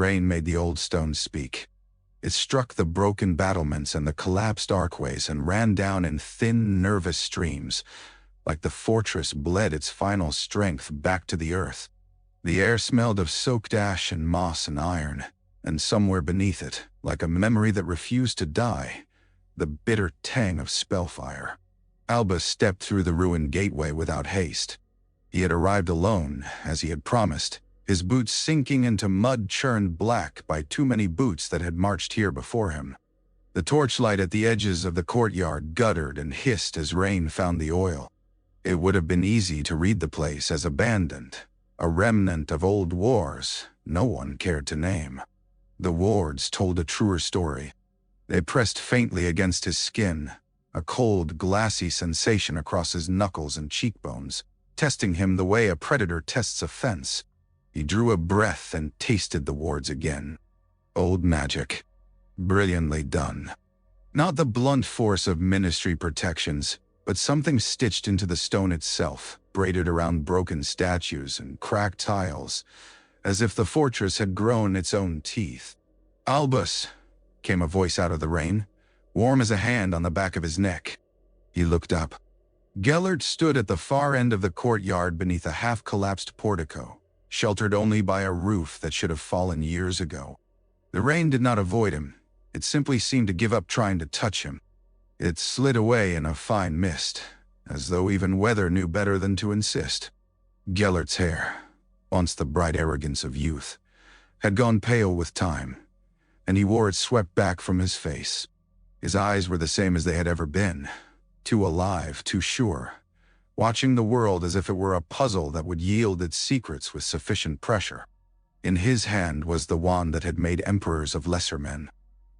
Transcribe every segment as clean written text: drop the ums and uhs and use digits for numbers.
Rain made the old stone speak. It struck the broken battlements and the collapsed archways and ran down in thin, nervous streams, like the fortress bled its final strength back to the earth. The air smelled of soaked ash and moss and iron, and somewhere beneath it, like a memory that refused to die, the bitter tang of spellfire. Albus stepped through the ruined gateway without haste. He had arrived alone, as he had promised, his boots sinking into mud churned black by too many boots that had marched here before him. The torchlight at the edges of the courtyard guttered and hissed as Rain found the oil. It would have been easy to read the place as abandoned, a remnant of old wars no one cared to name. The wards told a truer story. They pressed faintly against his skin, a cold, glassy sensation across his knuckles and cheekbones, testing him the way a predator tests a fence. He drew a breath and tasted the wards again. Old magic. Brilliantly done. Not the blunt force of Ministry protections, but something stitched into the stone itself, braided around broken statues and cracked tiles, as if the fortress had grown its own teeth. "Albus," came a voice out of the rain, warm as a hand on the back of his neck. He looked up. Gellert stood at the far end of the courtyard beneath a half-collapsed portico, sheltered only by a roof that should have fallen years ago. The rain did not avoid him. It simply seemed to give up trying to touch him. It slid away in a fine mist, as though even weather knew better than to insist. Gellert's hair, once the bright arrogance of youth, had gone pale with time, and he wore it swept back from his face. His eyes were the same as they had ever been, too alive, too sure, watching the world as if it were a puzzle that would yield its secrets with sufficient pressure. In his hand was the wand that had made emperors of lesser men.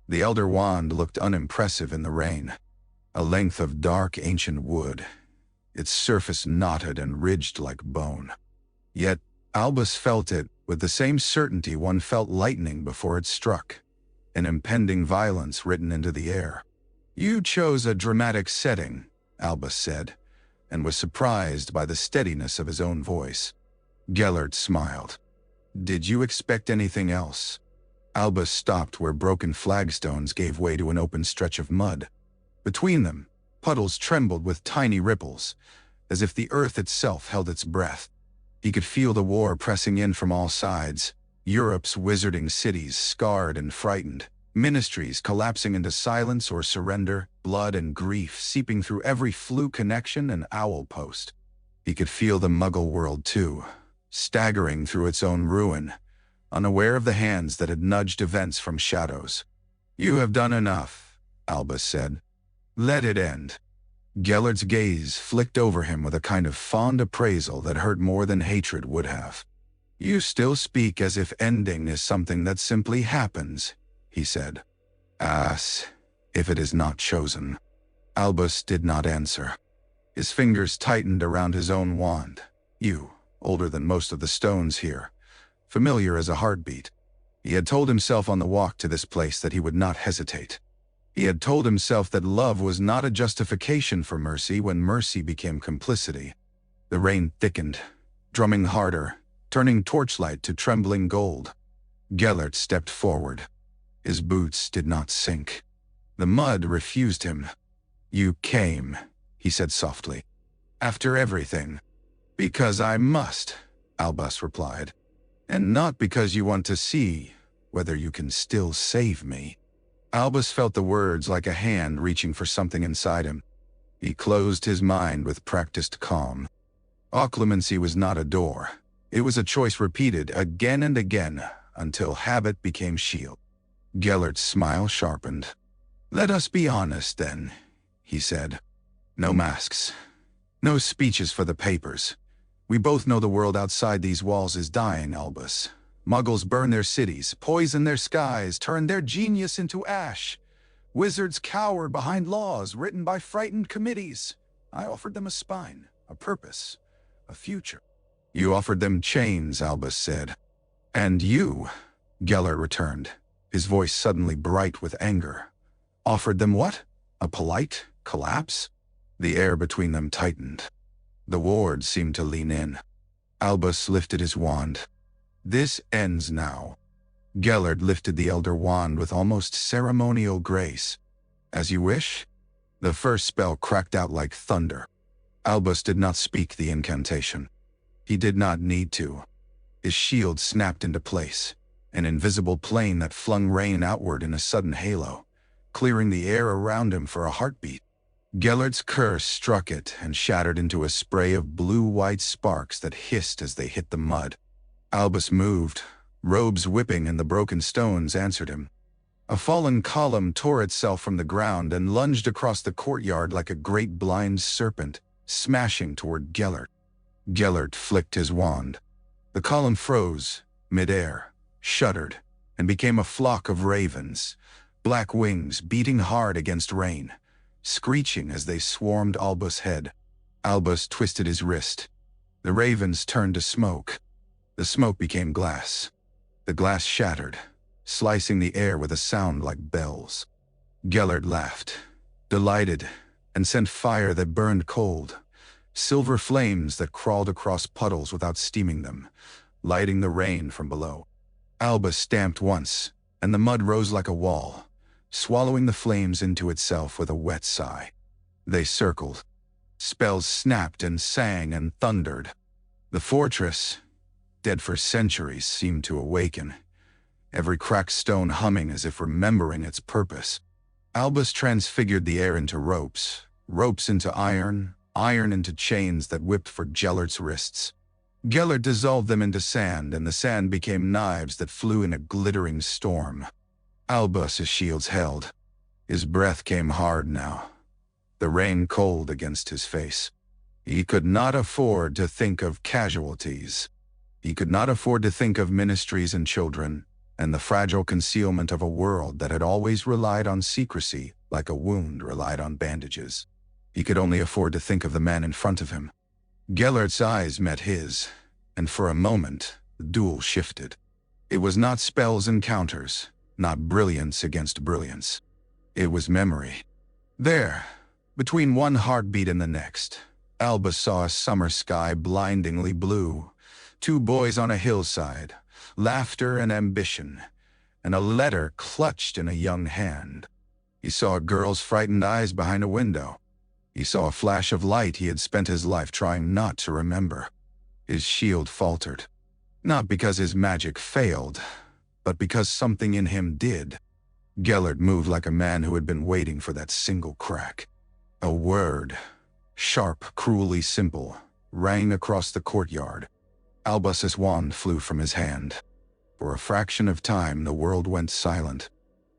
The elder wand looked unimpressive in the rain, a length of dark ancient wood, its surface knotted and ridged like bone. Yet Albus felt it with the same certainty one felt lightning before it struck, an impending violence written into the air. "You chose a dramatic setting," Albus said, and was surprised by the steadiness of his own voice. Gellert smiled. "Did you expect anything else?" Albus stopped where broken flagstones gave way to an open stretch of mud. Between them, puddles trembled with tiny ripples, as if the earth itself held its breath. He could feel the war pressing in from all sides, Europe's wizarding cities scarred and frightened, Ministries collapsing into silence or surrender, blood and grief seeping through every flu connection and owl post. He could feel the Muggle world too, staggering through its own ruin, unaware of the hands that had nudged events from shadows. "You have done enough," Albus said. "Let it end." Gellert's gaze flicked over him with a kind of fond appraisal that hurt more than hatred would have. "You still speak as if ending is something that simply happens," he said. "As if it is not chosen." Albus did not answer. His fingers tightened around his own wand. "You, older than most of the stones here, familiar as a heartbeat." He had told himself on the walk to this place that he would not hesitate. He had told himself that love was not a justification for mercy when mercy became complicity. The rain thickened, drumming harder, turning torchlight to trembling gold. Gellert stepped forward. His boots did not sink. The mud refused him. "You came," he said softly. "After everything." "Because I must," Albus replied. "And not because you want to see whether you can still save me." Albus felt the words like a hand reaching for something inside him. He closed his mind with practiced calm. Occlumency was not a door. It was a choice repeated again and again until habit became shield. Gellert's smile sharpened. "Let us be honest, then," he said. "No masks. No speeches for the papers. We both know the world outside these walls is dying, Albus. Muggles burn their cities, poison their skies, turn their genius into ash. Wizards cower behind laws written by frightened committees. I offered them a spine, a purpose, a future." "You offered them chains," Albus said. "And you," Gellert returned, his voice suddenly bright with anger. "Offered them what? A polite collapse?" The air between them tightened. The ward seemed to lean in. Albus lifted his wand. "This ends now." Gellert lifted the elder wand with almost ceremonial grace. "As you wish." The first spell cracked out like thunder. Albus did not speak the incantation. He did not need to. His shield snapped into place, an invisible plane that flung rain outward in a sudden halo, clearing the air around him for a heartbeat. Gellert's curse struck it and shattered into a spray of blue-white sparks that hissed as they hit the mud. Albus moved, robes whipping, and the broken stones answered him. A fallen column tore itself from the ground and lunged across the courtyard like a great blind serpent, smashing toward Gellert. Gellert flicked his wand. The column froze, mid-air, shuddered, and became a flock of ravens, black wings beating hard against rain, screeching as they swarmed Albus' head. Albus twisted his wrist. The ravens turned to smoke. The smoke became glass. The glass shattered, slicing the air with a sound like bells. Gellert laughed, delighted, and sent fire that burned cold, silver flames that crawled across puddles without steaming them, lighting the rain from below. Albus stamped once, and the mud rose like a wall, swallowing the flames into itself with a wet sigh. They circled. Spells snapped and sang and thundered. The fortress, dead for centuries, seemed to awaken, every cracked stone humming as if remembering its purpose. Albus transfigured the air into ropes, ropes into iron, iron into chains that whipped for Gellert's wrists. Gellert dissolved them into sand, and the sand became knives that flew in a glittering storm. Albus's shields held. His breath came hard now, the rain cold against his face. He could not afford to think of casualties. He could not afford to think of ministries and children, and the fragile concealment of a world that had always relied on secrecy like a wound relied on bandages. He could only afford to think of the man in front of him. Gellert's eyes met his, and for a moment, the duel shifted. It was not spells and counters, not brilliance against brilliance. It was memory. There, between one heartbeat and the next, Albus saw a summer sky blindingly blue, two boys on a hillside, laughter and ambition, and a letter clutched in a young hand. He saw a girl's frightened eyes behind a window. He saw a flash of light he had spent his life trying not to remember. His shield faltered, not because his magic failed, but because something in him did. Gellert moved like a man who had been waiting for that single crack. A word, sharp, cruelly simple, rang across the courtyard. Albus's wand flew from his hand. For a fraction of time, the world went silent.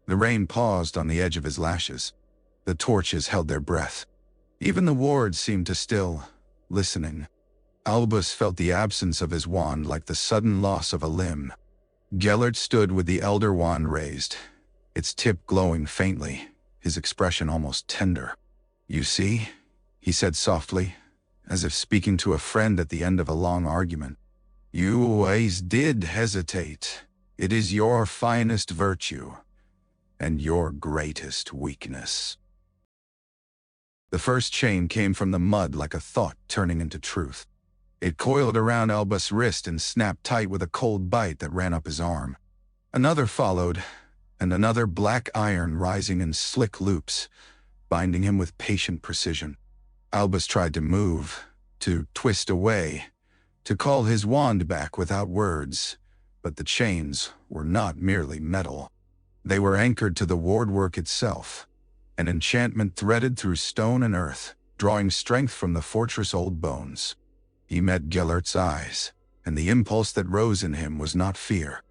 The rain paused on the edge of his lashes. The torches held their breath. Even the wards seemed to still, listening. Albus felt the absence of his wand like the sudden loss of a limb. Gellert stood with the elder wand raised, its tip glowing faintly, his expression almost tender. "You see," he said softly, as if speaking to a friend at the end of a long argument. "You always did hesitate. It is your finest virtue, and your greatest weakness." The first chain came from the mud like a thought turning into truth. It coiled around Albus' wrist and snapped tight with a cold bite that ran up his arm. Another followed, and another, black iron rising in slick loops, binding him with patient precision. Albus tried to move, to twist away, to call his wand back without words, but the chains were not merely metal. They were anchored to the wardwork itself, an enchantment threaded through stone and earth, drawing strength from the fortress' old bones. He met Gellert's eyes, and the impulse that rose in him was not fear.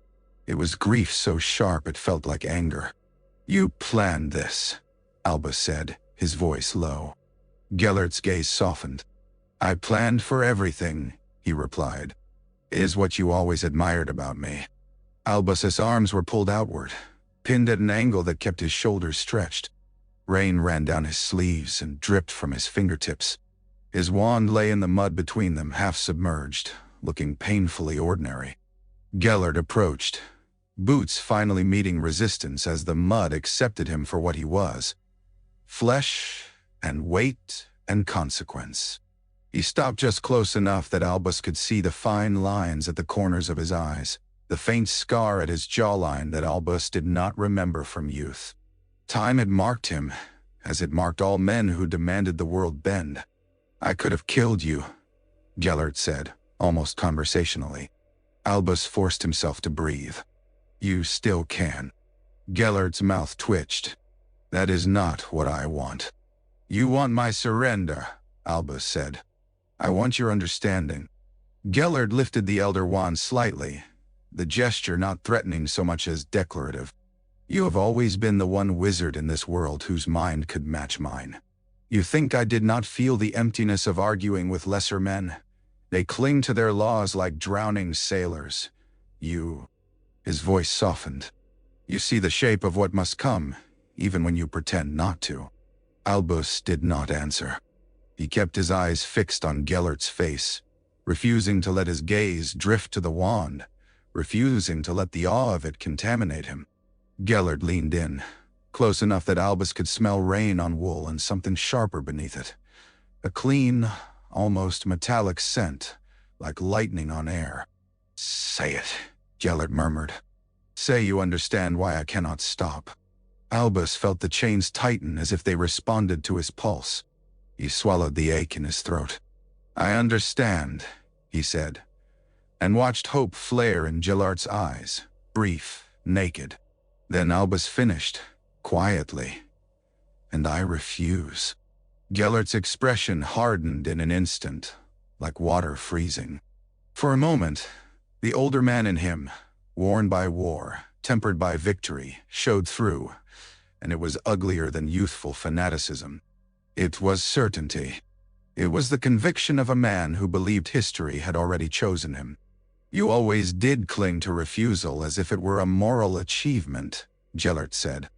It was grief so sharp it felt like anger. "You planned this," Albus said, his voice low. Gellert's gaze softened. "I planned for everything," he replied. "It is what you always admired about me." Albus's arms were pulled outward, pinned at an angle that kept his shoulders stretched. Rain ran down his sleeves and dripped from his fingertips. His wand lay in the mud between them, half submerged, looking painfully ordinary. Gellert approached, boots finally meeting resistance as the mud accepted him for what he was. Flesh and weight and consequence. He stopped just close enough that Albus could see the fine lines at the corners of his eyes. the faint scar at his jawline that Albus did not remember from youth. Time had marked him, as it marked all men who demanded the world bend. "I could have killed you," Gellert said, almost conversationally. Albus forced himself to breathe. "You still can." Gellert's mouth twitched. "That is not what I want." "You want my surrender," Albus said. "I want your understanding." Gellert lifted the Elder Wand slightly, the gesture not threatening so much as declarative. "You have always been the one wizard in this world whose mind could match mine. You think I did not feel the emptiness of arguing with lesser men? They cling to their laws like drowning sailors. You—" His voice softened. "You see the shape of what must come, even when you pretend not to." Albus did not answer. He kept his eyes fixed on Gellert's face, refusing to let his gaze drift to the wand, refusing to let the awe of it contaminate him. Gellert leaned in, close enough that Albus could smell rain on wool and something sharper beneath it. A clean, almost metallic scent, like lightning on air. "Say it," Gellert murmured. "Say you understand why I cannot stop." Albus felt the chains tighten as if they responded to his pulse. He swallowed the ache in his throat. "I understand," he said, and watched hope flare in Gellert's eyes, brief, naked. Then Albus finished, quietly, "And I refuse." Gellert's expression hardened in an instant, like water freezing. For a moment, the older man in him, worn by war, tempered by victory, showed through, and it was uglier than youthful fanaticism. It was certainty. It was the conviction of a man who believed history had already chosen him. "You always did cling to refusal as if it were a moral achievement," Gellert said,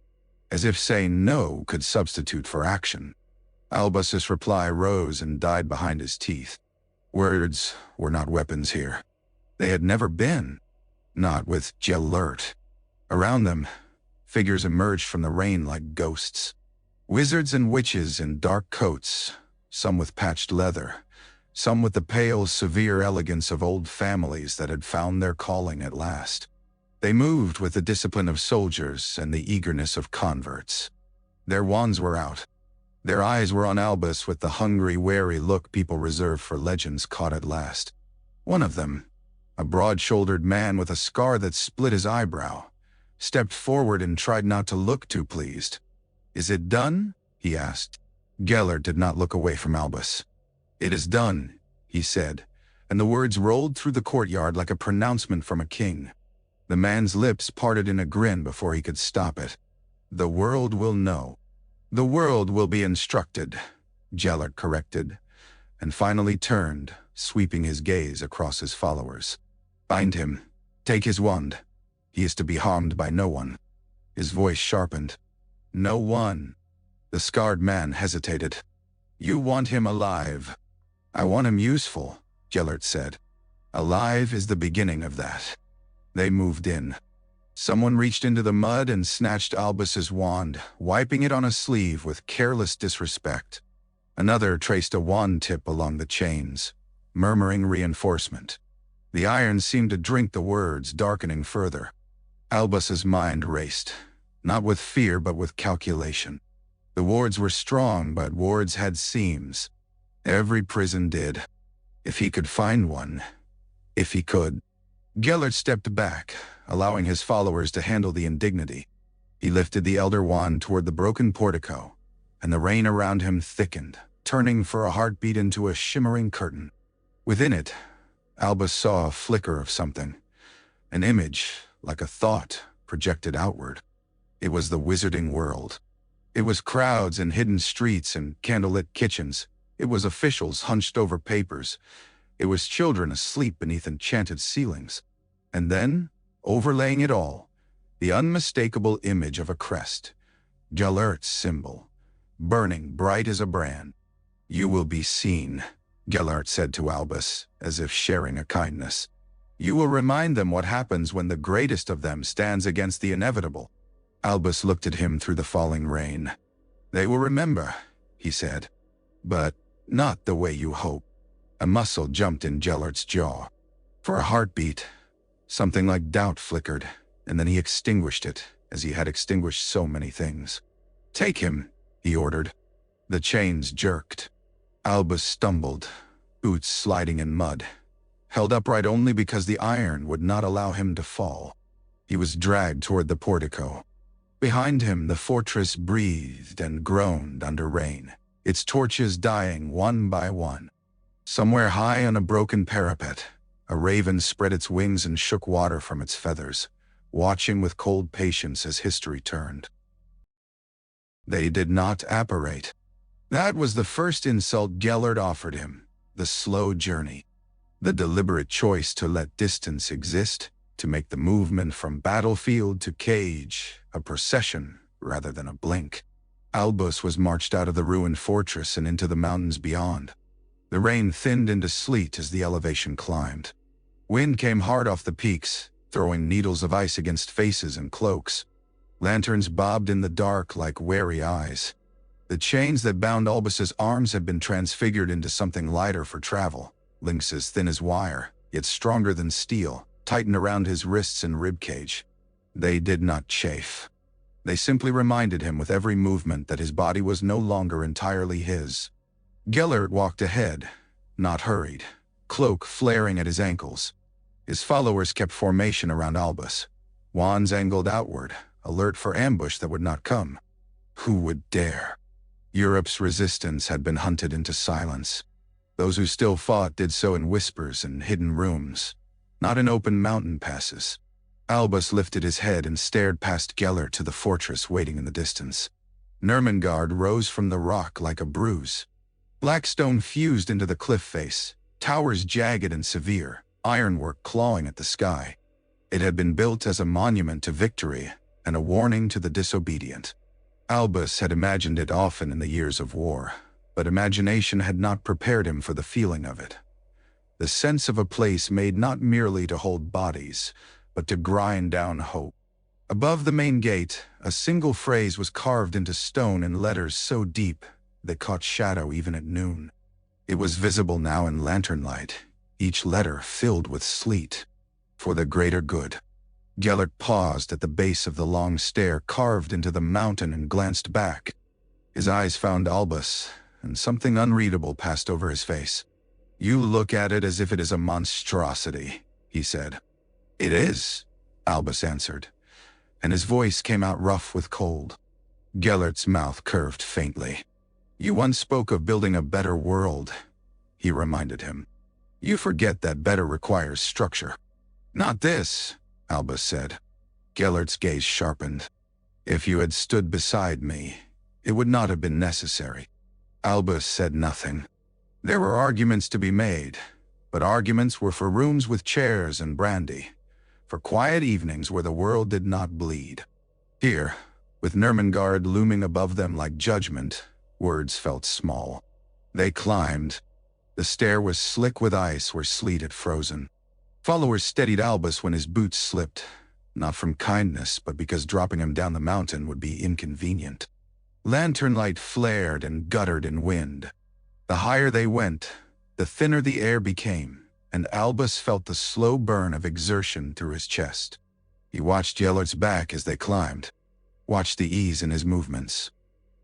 as if saying no could substitute for action. Albus's reply rose and died behind his teeth. Words were not weapons here. They had never been. Not with Gellert. Around them, figures emerged from the rain like ghosts. Wizards and witches in dark coats, some with patched leather, some with the pale, severe elegance of old families that had found their calling at last. They moved with the discipline of soldiers and the eagerness of converts. Their wands were out. Their eyes were on Albus with the hungry, wary look people reserve for legends caught at last. One of them, a broad-shouldered man with a scar that split his eyebrow, stepped forward and tried not to look too pleased. "Is it done?" he asked. Gellert did not look away from Albus. "It is done," he said, and the words rolled through the courtyard like a pronouncement from a king. The man's lips parted in a grin before he could stop it. "The world will know. The world will be instructed," Gellert corrected, and finally turned, sweeping his gaze across his followers. "Bind him. Take his wand. He is to be harmed by no one." His voice sharpened. "No one." The scarred man hesitated. "You want him alive." "I want him useful," Gellert said. "Alive is the beginning of that." They moved in. Someone reached into the mud and snatched Albus's wand, wiping it on a sleeve with careless disrespect. Another traced a wand tip along the chains, murmuring reinforcement. The iron seemed to drink the words, darkening further. Albus's mind raced, not with fear but with calculation. The wards were strong, but wards had seams. Every prison did. If he could find one. If he could. Gellert stepped back, allowing his followers to handle the indignity. He lifted the Elder Wand toward the broken portico, and the rain around him thickened, turning for a heartbeat into a shimmering curtain. Within it, Albus saw a flicker of something, an image, like a thought, projected outward. It was the wizarding world. It was crowds and hidden streets and candlelit kitchens. It was officials hunched over papers. It was children asleep beneath enchanted ceilings. And then, overlaying it all, the unmistakable image of a crest, Gellert's symbol, burning bright as a brand. "You will be seen," Gellert said to Albus, as if sharing a kindness. "You will remind them what happens when the greatest of them stands against the inevitable." Albus looked at him through the falling rain. "They will remember," he said, "but not the way you hope." A muscle jumped in Gellert's jaw. For a heartbeat, Something like doubt flickered, and then he extinguished it, as he had extinguished so many things. "Take him," he ordered. The chains jerked. Albus stumbled, boots sliding in mud, held upright only because the iron would not allow him to fall. He was dragged toward the portico. Behind him, the fortress breathed and groaned under rain, its torches dying one by one. Somewhere high on a broken parapet, a raven spread its wings and shook water from its feathers, watching with cold patience as history turned. They did not apparate. That was the first insult Gellert offered him, the slow journey. The deliberate choice to let distance exist, to make the movement from battlefield to cage a procession rather than a blink. Albus was marched out of the ruined fortress and into the mountains beyond. The rain thinned into sleet as the elevation climbed. Wind came hard off the peaks, throwing needles of ice against faces and cloaks. Lanterns bobbed in the dark like wary eyes. The chains that bound Albus's arms had been transfigured into something lighter for travel, links as thin as wire, yet stronger than steel, tightened around his wrists and ribcage. They did not chafe. They simply reminded him with every movement that his body was no longer entirely his. Gellert walked ahead, not hurried, cloak flaring at his ankles. His followers kept formation around Albus, wands angled outward, alert for ambush that would not come. Who would dare? Europe's resistance had been hunted into silence. Those who still fought did so in whispers and hidden rooms, not in open mountain passes. Albus lifted his head and stared past Gellert to the fortress waiting in the distance. Nurmengard rose from the rock like a bruise. Black stone fused into the cliff face, towers jagged and severe, ironwork clawing at the sky. It had been built as a monument to victory and a warning to the disobedient. Albus had imagined it often in the years of war, but imagination had not prepared him for the feeling of it. The sense of a place made not merely to hold bodies, but to grind down hope. Above the main gate, a single phrase was carved into stone in letters so deep they caught shadow even at noon. It was visible now in lantern light, each letter filled with sleet. For the greater good. Gellert paused at the base of the long stair carved into the mountain and glanced back. His eyes found Albus, and something unreadable passed over his face. "You look at it as if it is a monstrosity," he said. "It is," Albus answered, and his voice came out rough with cold. Gellert's mouth curved faintly. "You once spoke of building a better world," he reminded him. "You forget that better requires structure." "Not this," Albus said. Gellert's gaze sharpened. "If you had stood beside me, it would not have been necessary." Albus said nothing. There were arguments to be made, but arguments were for rooms with chairs and brandy, for quiet evenings where the world did not bleed. Here, with Nurmengard looming above them like judgment, words felt small. They climbed. The stair was slick with ice where sleet had frozen. Followers steadied Albus when his boots slipped, not from kindness, but because dropping him down the mountain would be inconvenient. Lantern light flared and guttered in wind. The higher they went, the thinner the air became, and Albus felt the slow burn of exertion through his chest. He watched Gellert's back as they climbed, watched the ease in his movements,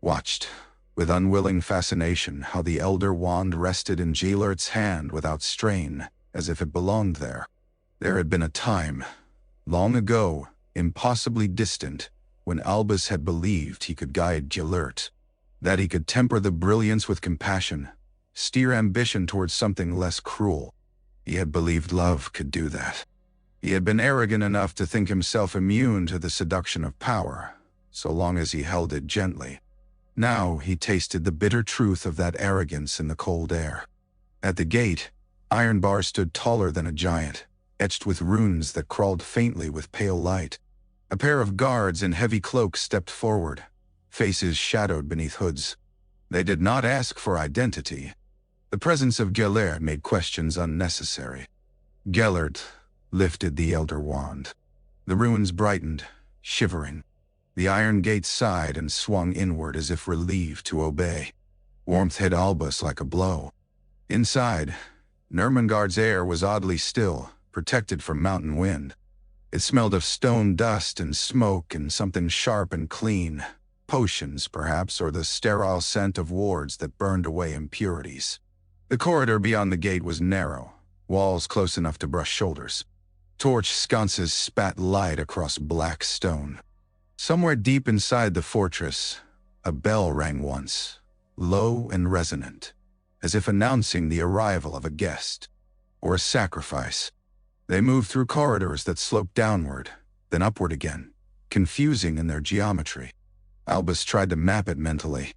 watched, with unwilling fascination, how the elder wand rested in Gellert's hand without strain, as if it belonged there. There had been a time, long ago, impossibly distant, when Albus had believed he could guide Gellert, that he could temper the brilliance with compassion, steer ambition towards something less cruel. He had believed love could do that. He had been arrogant enough to think himself immune to the seduction of power, so long as he held it gently. Now he tasted the bitter truth of that arrogance in the cold air. At the gate, iron bars stood taller than a giant, etched with runes that crawled faintly with pale light. A pair of guards in heavy cloaks stepped forward, faces shadowed beneath hoods. They did not ask for identity. The presence of Gellert made questions unnecessary. Gellert lifted the elder wand. The runes brightened, shivering. The iron gate sighed and swung inward as if relieved to obey. Warmth hit Albus like a blow. Inside, Nurmengard's air was oddly still, protected from mountain wind. It smelled of stone dust and smoke and something sharp and clean. Potions, perhaps, or the sterile scent of wards that burned away impurities. The corridor beyond the gate was narrow, walls close enough to brush shoulders. Torch sconces spat light across black stone. Somewhere deep inside the fortress, a bell rang once, low and resonant, as if announcing the arrival of a guest, or a sacrifice. They moved through corridors that sloped downward, then upward again, confusing in their geometry. Albus tried to map it mentally.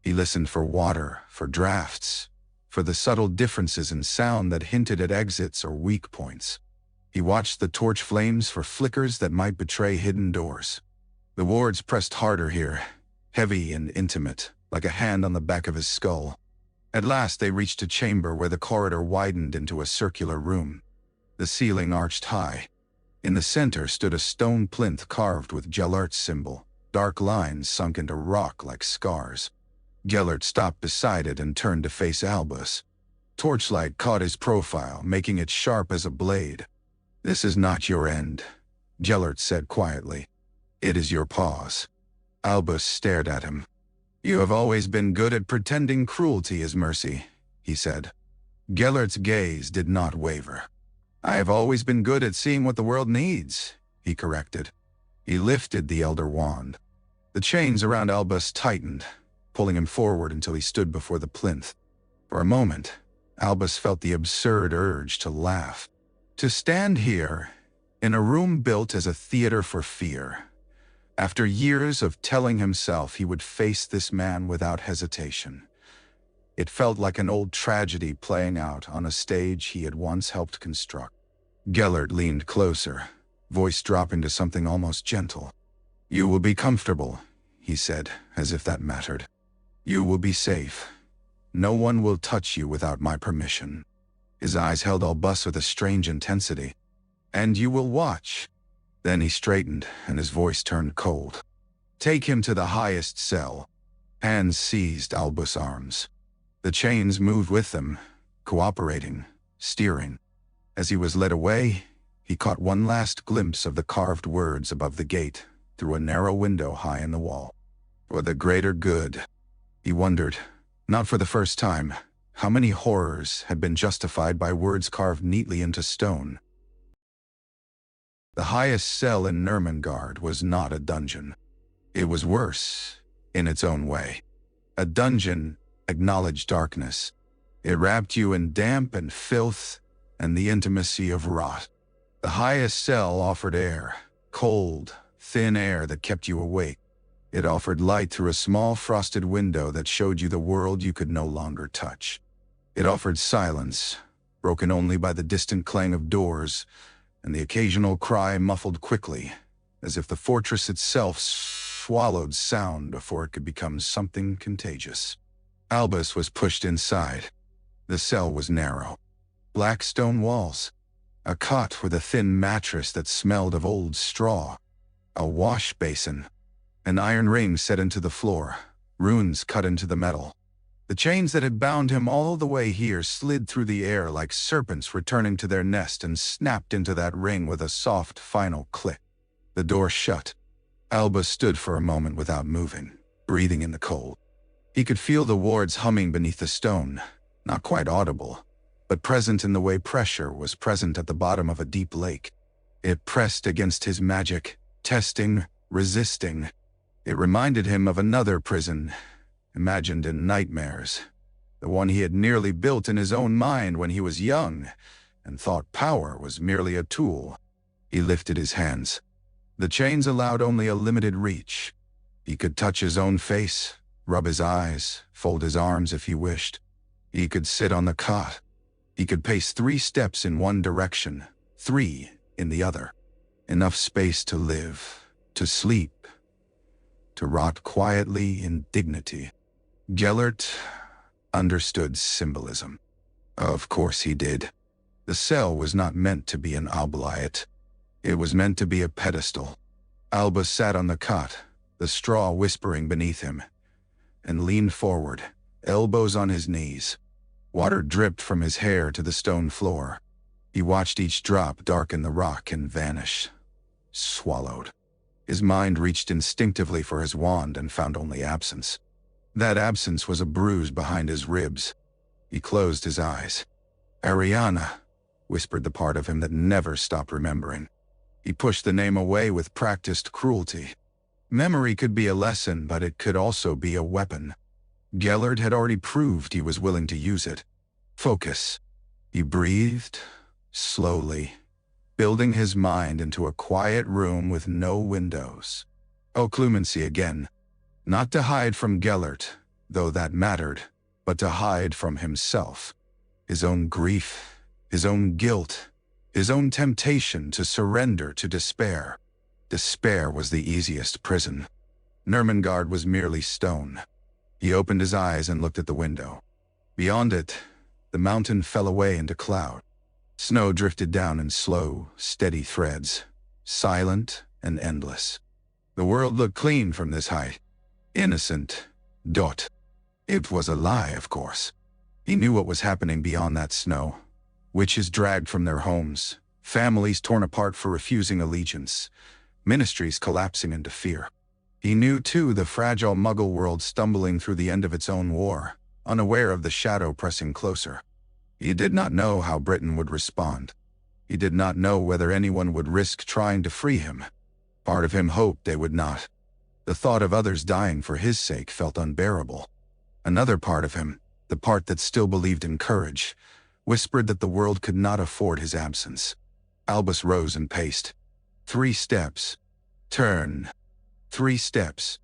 He listened for water, for drafts, for the subtle differences in sound that hinted at exits or weak points. He watched the torch flames for flickers that might betray hidden doors. The wards pressed harder here, heavy and intimate, like a hand on the back of his skull. At last they reached a chamber where the corridor widened into a circular room. The ceiling arched high. In the center stood a stone plinth carved with Gellert's symbol, dark lines sunk into rock like scars. Gellert stopped beside it and turned to face Albus. Torchlight caught his profile, making it sharp as a blade. "This is not your end," Gellert said quietly. "It is your pause." Albus stared at him. "You have always been good at pretending cruelty is mercy," he said. Gellert's gaze did not waver. "I have always been good at seeing what the world needs," he corrected. He lifted the elder wand. The chains around Albus tightened, pulling him forward until he stood before the plinth. For a moment, Albus felt the absurd urge to laugh. To stand here, in a room built as a theater for fear. After years of telling himself he would face this man without hesitation. It felt like an old tragedy playing out on a stage he had once helped construct. Gellert leaned closer, voice dropping to something almost gentle. "You will be comfortable," he said, as if that mattered. "You will be safe. No one will touch you without my permission." His eyes held Albus with a strange intensity. "And you will watch." Then he straightened, and his voice turned cold. "Take him to the highest cell." Hands seized Albus' arms. The chains moved with them, cooperating, steering. As he was led away, he caught one last glimpse of the carved words above the gate, through a narrow window high in the wall. "For the greater good." He wondered, not for the first time, how many horrors had been justified by words carved neatly into stone. The highest cell in Nurmengard was not a dungeon. It was worse, in its own way. A dungeon acknowledged darkness. It wrapped you in damp and filth and the intimacy of rot. The highest cell offered air, cold, thin air that kept you awake. It offered light through a small frosted window that showed you the world you could no longer touch. It offered silence, broken only by the distant clang of doors and the occasional cry muffled quickly, as if the fortress itself swallowed sound before it could become something contagious. Albus was pushed inside. The cell was narrow. Black stone walls. A cot with a thin mattress that smelled of old straw. A wash basin. An iron ring set into the floor. Runes cut into the metal. The chains that had bound him all the way here slid through the air like serpents returning to their nest and snapped into that ring with a soft, final click. The door shut. Albus stood for a moment without moving, breathing in the cold. He could feel the wards humming beneath the stone, not quite audible, but present in the way pressure was present at the bottom of a deep lake. It pressed against his magic, testing, resisting. It reminded him of another prison, imagined in nightmares, the one he had nearly built in his own mind when he was young and thought power was merely a tool. He lifted his hands. The chains allowed only a limited reach. He could touch his own face, rub his eyes, fold his arms if he wished. He could sit on the cot. He could pace 3 steps in one direction, 3 in the other. Enough space to live, to sleep, to rot quietly in dignity. Gellert understood symbolism. Of course he did. The cell was not meant to be an obliette. It was meant to be a pedestal. Albus sat on the cot, the straw whispering beneath him, and leaned forward, elbows on his knees. Water dripped from his hair to the stone floor. He watched each drop darken the rock and vanish, swallowed. His mind reached instinctively for his wand and found only absence. That absence was a bruise behind his ribs. He closed his eyes. "Ariana," whispered the part of him that never stopped remembering. He pushed the name away with practiced cruelty. Memory could be a lesson, but it could also be a weapon. Gellert had already proved he was willing to use it. Focus. He breathed, slowly, building his mind into a quiet room with no windows. Occlumency again. Not to hide from Gellert, though that mattered, but to hide from himself. His own grief, his own guilt, his own temptation to surrender to despair. Despair was the easiest prison. Nurmengard was merely stone. He opened his eyes and looked at the window. Beyond it, the mountain fell away into cloud. Snow drifted down in slow, steady threads, silent and endless. The world looked clean from this height. Innocent. It was a lie, of course. He knew what was happening beyond that snow. Witches dragged from their homes, families torn apart for refusing allegiance, ministries collapsing into fear. He knew, too, the fragile Muggle world stumbling through the end of its own war, unaware of the shadow pressing closer. He did not know how Britain would respond. He did not know whether anyone would risk trying to free him. Part of him hoped they would not. The thought of others dying for his sake felt unbearable. Another part of him, the part that still believed in courage, whispered that the world could not afford his absence. Albus rose and paced. 3 steps. Turn. 3 steps.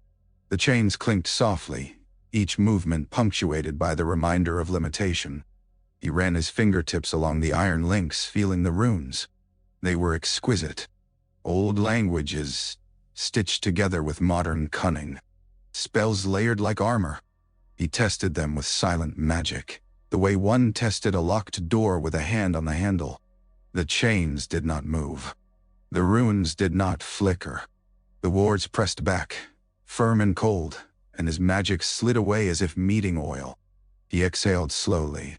The chains clinked softly, each movement punctuated by the reminder of limitation. He ran his fingertips along the iron links, feeling the runes. They were exquisite. Old languages, stitched together with modern cunning. Spells layered like armor. He tested them with silent magic, the way one tested a locked door with a hand on the handle. The chains did not move. The runes did not flicker. The wards pressed back, firm and cold, and his magic slid away as if meeting oil. He exhaled slowly.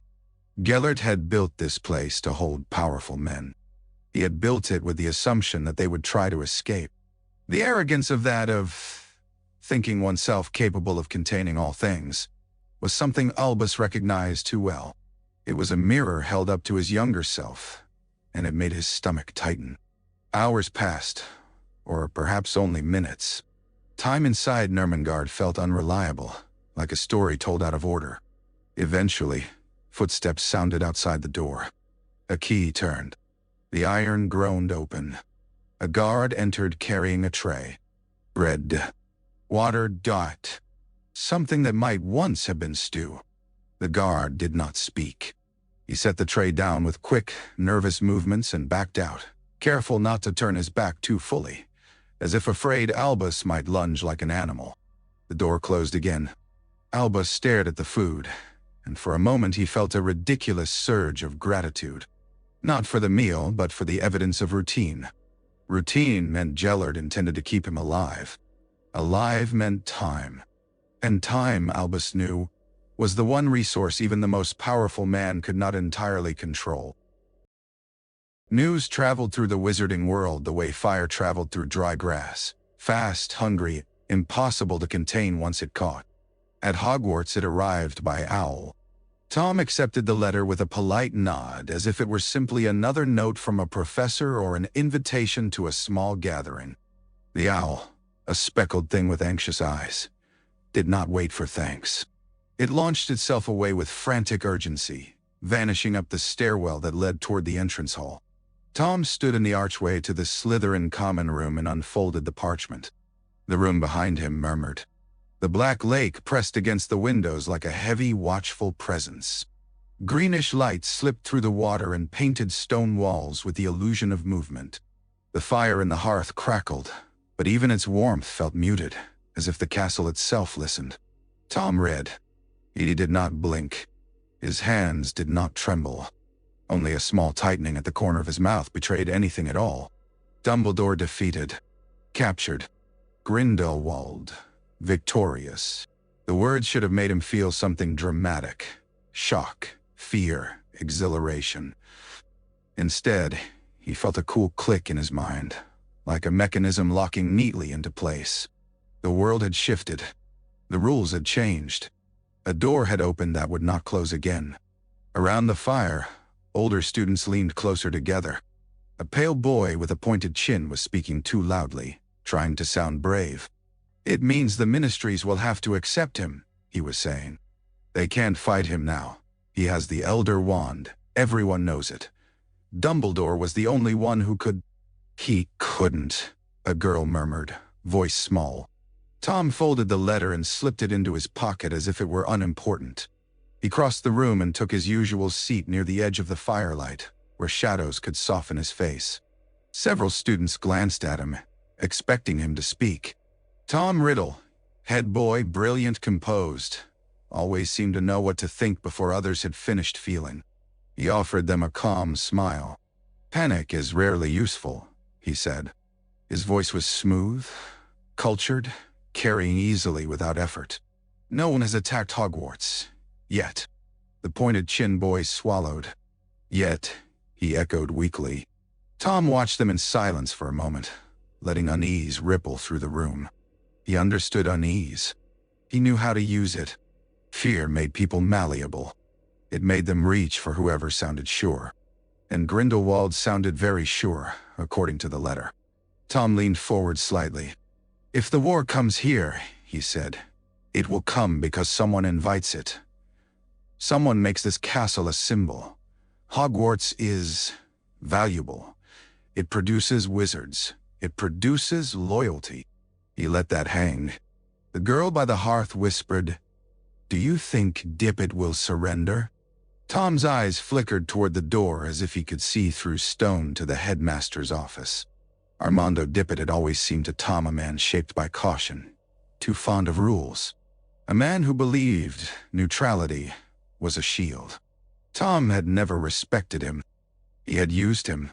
Gellert had built this place to hold powerful men. He had built it with the assumption that they would try to escape. The arrogance of that of thinking oneself capable of containing all things was something Albus recognized too well. It was a mirror held up to his younger self, and it made his stomach tighten. Hours passed, or perhaps only minutes. Time inside Nurmengard felt unreliable, like a story told out of order. Eventually, footsteps sounded outside the door. A key turned. The iron groaned open. A guard entered carrying a tray. Bread. Water. Something that might once have been stew. The guard did not speak. He set the tray down with quick, nervous movements and backed out, careful not to turn his back too fully, as if afraid Albus might lunge like an animal. The door closed again. Albus stared at the food, and for a moment he felt a ridiculous surge of gratitude. Not for the meal, but for the evidence of routine. Routine meant Gellert intended to keep him alive. Alive meant time. And time, Albus knew, was the one resource even the most powerful man could not entirely control. News traveled through the wizarding world the way fire traveled through dry grass. Fast, hungry, impossible to contain once it caught. At Hogwarts it arrived by owl. Tom accepted the letter with a polite nod, as if it were simply another note from a professor or an invitation to a small gathering. The owl, a speckled thing with anxious eyes, did not wait for thanks. It launched itself away with frantic urgency, vanishing up the stairwell that led toward the entrance hall. Tom stood in the archway to the Slytherin common room and unfolded the parchment. The room behind him murmured. The black lake pressed against the windows like a heavy, watchful presence. Greenish light slipped through the water and painted stone walls with the illusion of movement. The fire in the hearth crackled, but even its warmth felt muted, as if the castle itself listened. Tom read. He did not blink. His hands did not tremble. Only a small tightening at the corner of his mouth betrayed anything at all. Dumbledore defeated. Captured. Grindelwald. Victorious. The words should have made him feel something dramatic. Shock, fear, exhilaration. Instead, he felt a cool click in his mind, like a mechanism locking neatly into place. The world had shifted. The rules had changed. A door had opened that would not close again. Around the fire, older students leaned closer together. A pale boy with a pointed chin was speaking too loudly, trying to sound brave. "It means the Ministries will have to accept him," he was saying. "They can't fight him now. He has the Elder Wand. Everyone knows it. Dumbledore was the only one who could—" "He couldn't," a girl murmured, voice small. Tom folded the letter and slipped it into his pocket as if it were unimportant. He crossed the room and took his usual seat near the edge of the firelight, where shadows could soften his face. Several students glanced at him, expecting him to speak. Tom Riddle, head boy, brilliant, composed, always seemed to know what to think before others had finished feeling. He offered them a calm smile. "Panic is rarely useful," he said. His voice was smooth, cultured, carrying easily without effort. "No one has attacked Hogwarts. Yet." The pointed chin boy swallowed. "Yet," he echoed weakly. Tom watched them in silence for a moment, letting unease ripple through the room. He understood unease. He knew how to use it. Fear made people malleable. It made them reach for whoever sounded sure. And Grindelwald sounded very sure, according to the letter. Tom leaned forward slightly. "If the war comes here," he said, "it will come because someone invites it. Someone makes this castle a symbol. Hogwarts is valuable. It produces wizards. It produces loyalty." He let that hang. The girl by the hearth whispered, "Do you think Dippet will surrender?" Tom's eyes flickered toward the door as if he could see through stone to the headmaster's office. Armando Dippet had always seemed to Tom a man shaped by caution, too fond of rules. A man who believed neutrality was a shield. Tom had never respected him. He had used him.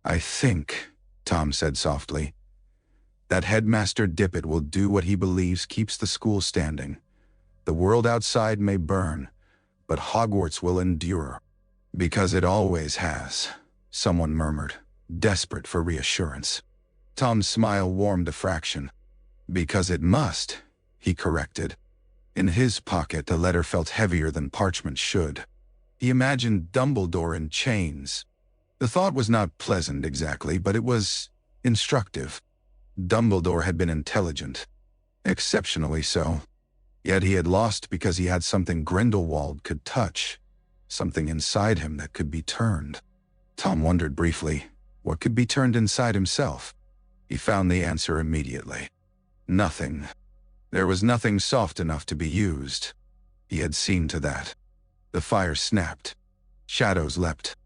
"I think," Tom said softly, "that Headmaster Dippet will do what he believes keeps the school standing. The world outside may burn, but Hogwarts will endure." "Because it always has," someone murmured, desperate for reassurance. Tom's smile warmed a fraction. "Because it must," he corrected. In his pocket, the letter felt heavier than parchment should. He imagined Dumbledore in chains. The thought was not pleasant exactly, but it was instructive. Dumbledore had been intelligent, exceptionally so. Yet he had lost because he had something Grindelwald could touch, something inside him that could be turned. Tom wondered briefly, what could be turned inside himself? He found the answer immediately. Nothing. There was nothing soft enough to be used. He had seen to that. The fire snapped. Shadows leapt.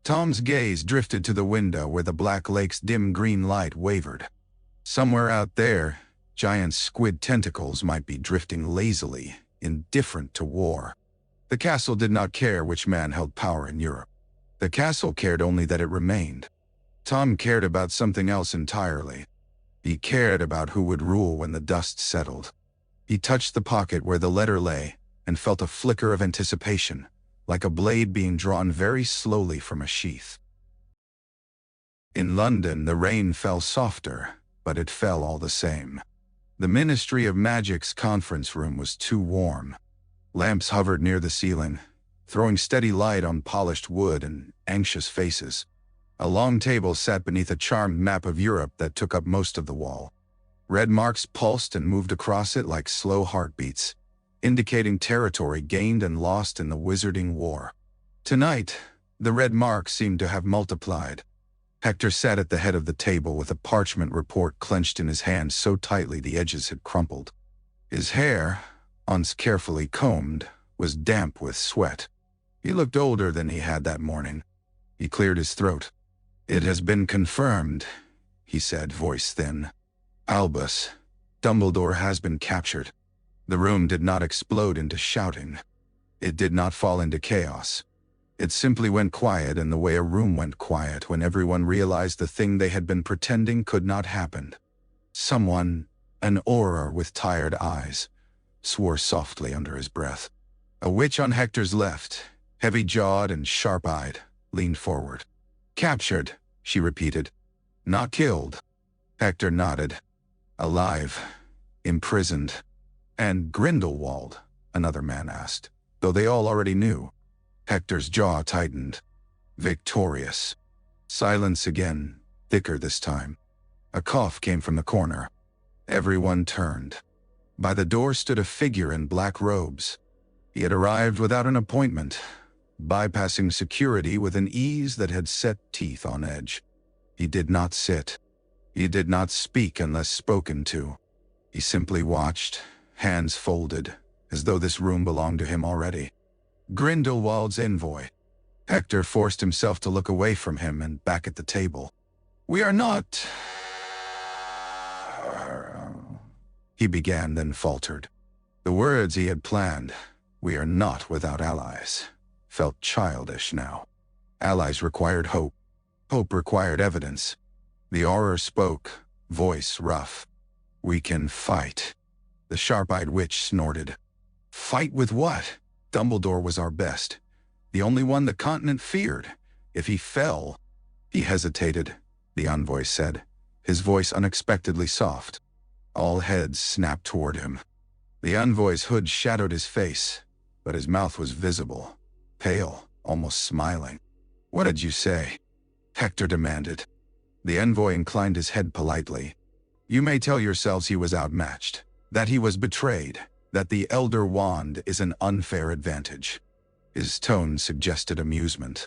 Tom's gaze drifted to the window where the Black Lake's dim green light wavered. Somewhere out there, giant squid tentacles might be drifting lazily, indifferent to war. The castle did not care which man held power in Europe. The castle cared only that it remained. Tom cared about something else entirely. He cared about who would rule when the dust settled. He touched the pocket where the letter lay and felt a flicker of anticipation, like a blade being drawn very slowly from a sheath. In London, the rain fell softer, but it fell all the same. The Ministry of Magic's conference room was too warm. Lamps hovered near the ceiling, throwing steady light on polished wood and anxious faces. A long table sat beneath a charmed map of Europe that took up most of the wall. Red marks pulsed and moved across it like slow heartbeats, indicating territory gained and lost in the Wizarding War. Tonight, the red marks seemed to have multiplied. Hector sat at the head of the table with a parchment report clenched in his hand so tightly the edges had crumpled. His hair, once carefully combed, was damp with sweat. He looked older than he had that morning. He cleared his throat. "It has been confirmed," he said, voice thin. "Albus Dumbledore has been captured." The room did not explode into shouting. It did not fall into chaos. It simply went quiet in the way a room went quiet when everyone realized the thing they had been pretending could not happen. Someone, an auror with tired eyes, swore softly under his breath. A witch on Hector's left, heavy-jawed and sharp-eyed, leaned forward. "Captured," she repeated. "Not killed." Hector nodded. Alive. Imprisoned. And Grindelwald? Another man asked, though they all already knew. Hector's jaw tightened. Victorious. Silence again, thicker this time. A cough came from the corner. Everyone turned. By the door stood a figure in black robes. He had arrived without an appointment, bypassing security with an ease that had set teeth on edge. He did not sit. He did not speak unless spoken to. He simply watched, hands folded, as though this room belonged to him already. Grindelwald's envoy. Hector forced himself to look away from him and back at the table. "We are not..." he began, then faltered. The words he had planned, "We are not without allies," felt childish now. Allies required hope. Hope required evidence. The Auror spoke, voice rough. "We can fight." The sharp-eyed witch snorted. "Fight with what? Dumbledore was our best. The only one the continent feared. If he fell..." He hesitated, the envoy said, his voice unexpectedly soft. All heads snapped toward him. The envoy's hood shadowed his face, but his mouth was visible, pale, almost smiling. "What did you say?" Hector demanded. The envoy inclined his head politely. "You may tell yourselves he was outmatched, that he was betrayed, that the Elder Wand is an unfair advantage." His tone suggested amusement.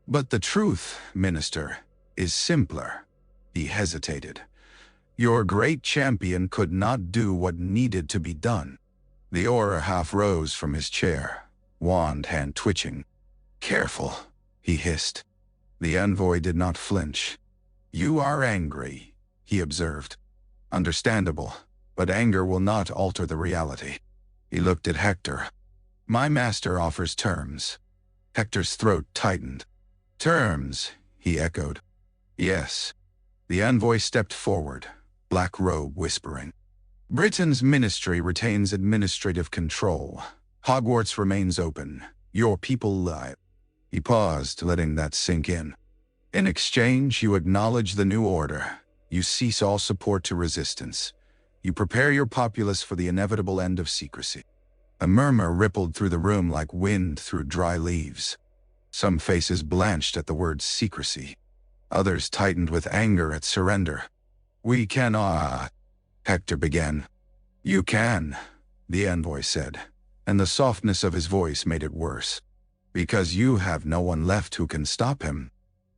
"But the truth, Minister, is simpler." He hesitated. "Your great champion could not do what needed to be done." The Auror half rose from his chair, wand hand twitching. "Careful," he hissed. The envoy did not flinch. "You are angry," he observed. "Understandable, but anger will not alter the reality." He looked at Hector. "My master offers terms." Hector's throat tightened. "Terms," he echoed. "Yes." The envoy stepped forward, black robe whispering. "Britain's ministry retains administrative control. Hogwarts remains open. Your people live." He paused, letting that sink in. "In exchange, you acknowledge the new order. You cease all support to resistance. You prepare your populace for the inevitable end of secrecy." A murmur rippled through the room like wind through dry leaves. Some faces blanched at the word secrecy. Others tightened with anger at surrender. "We cannot..." Hector began. "You can," the envoy said, and the softness of his voice made it worse. "Because you have no one left who can stop him."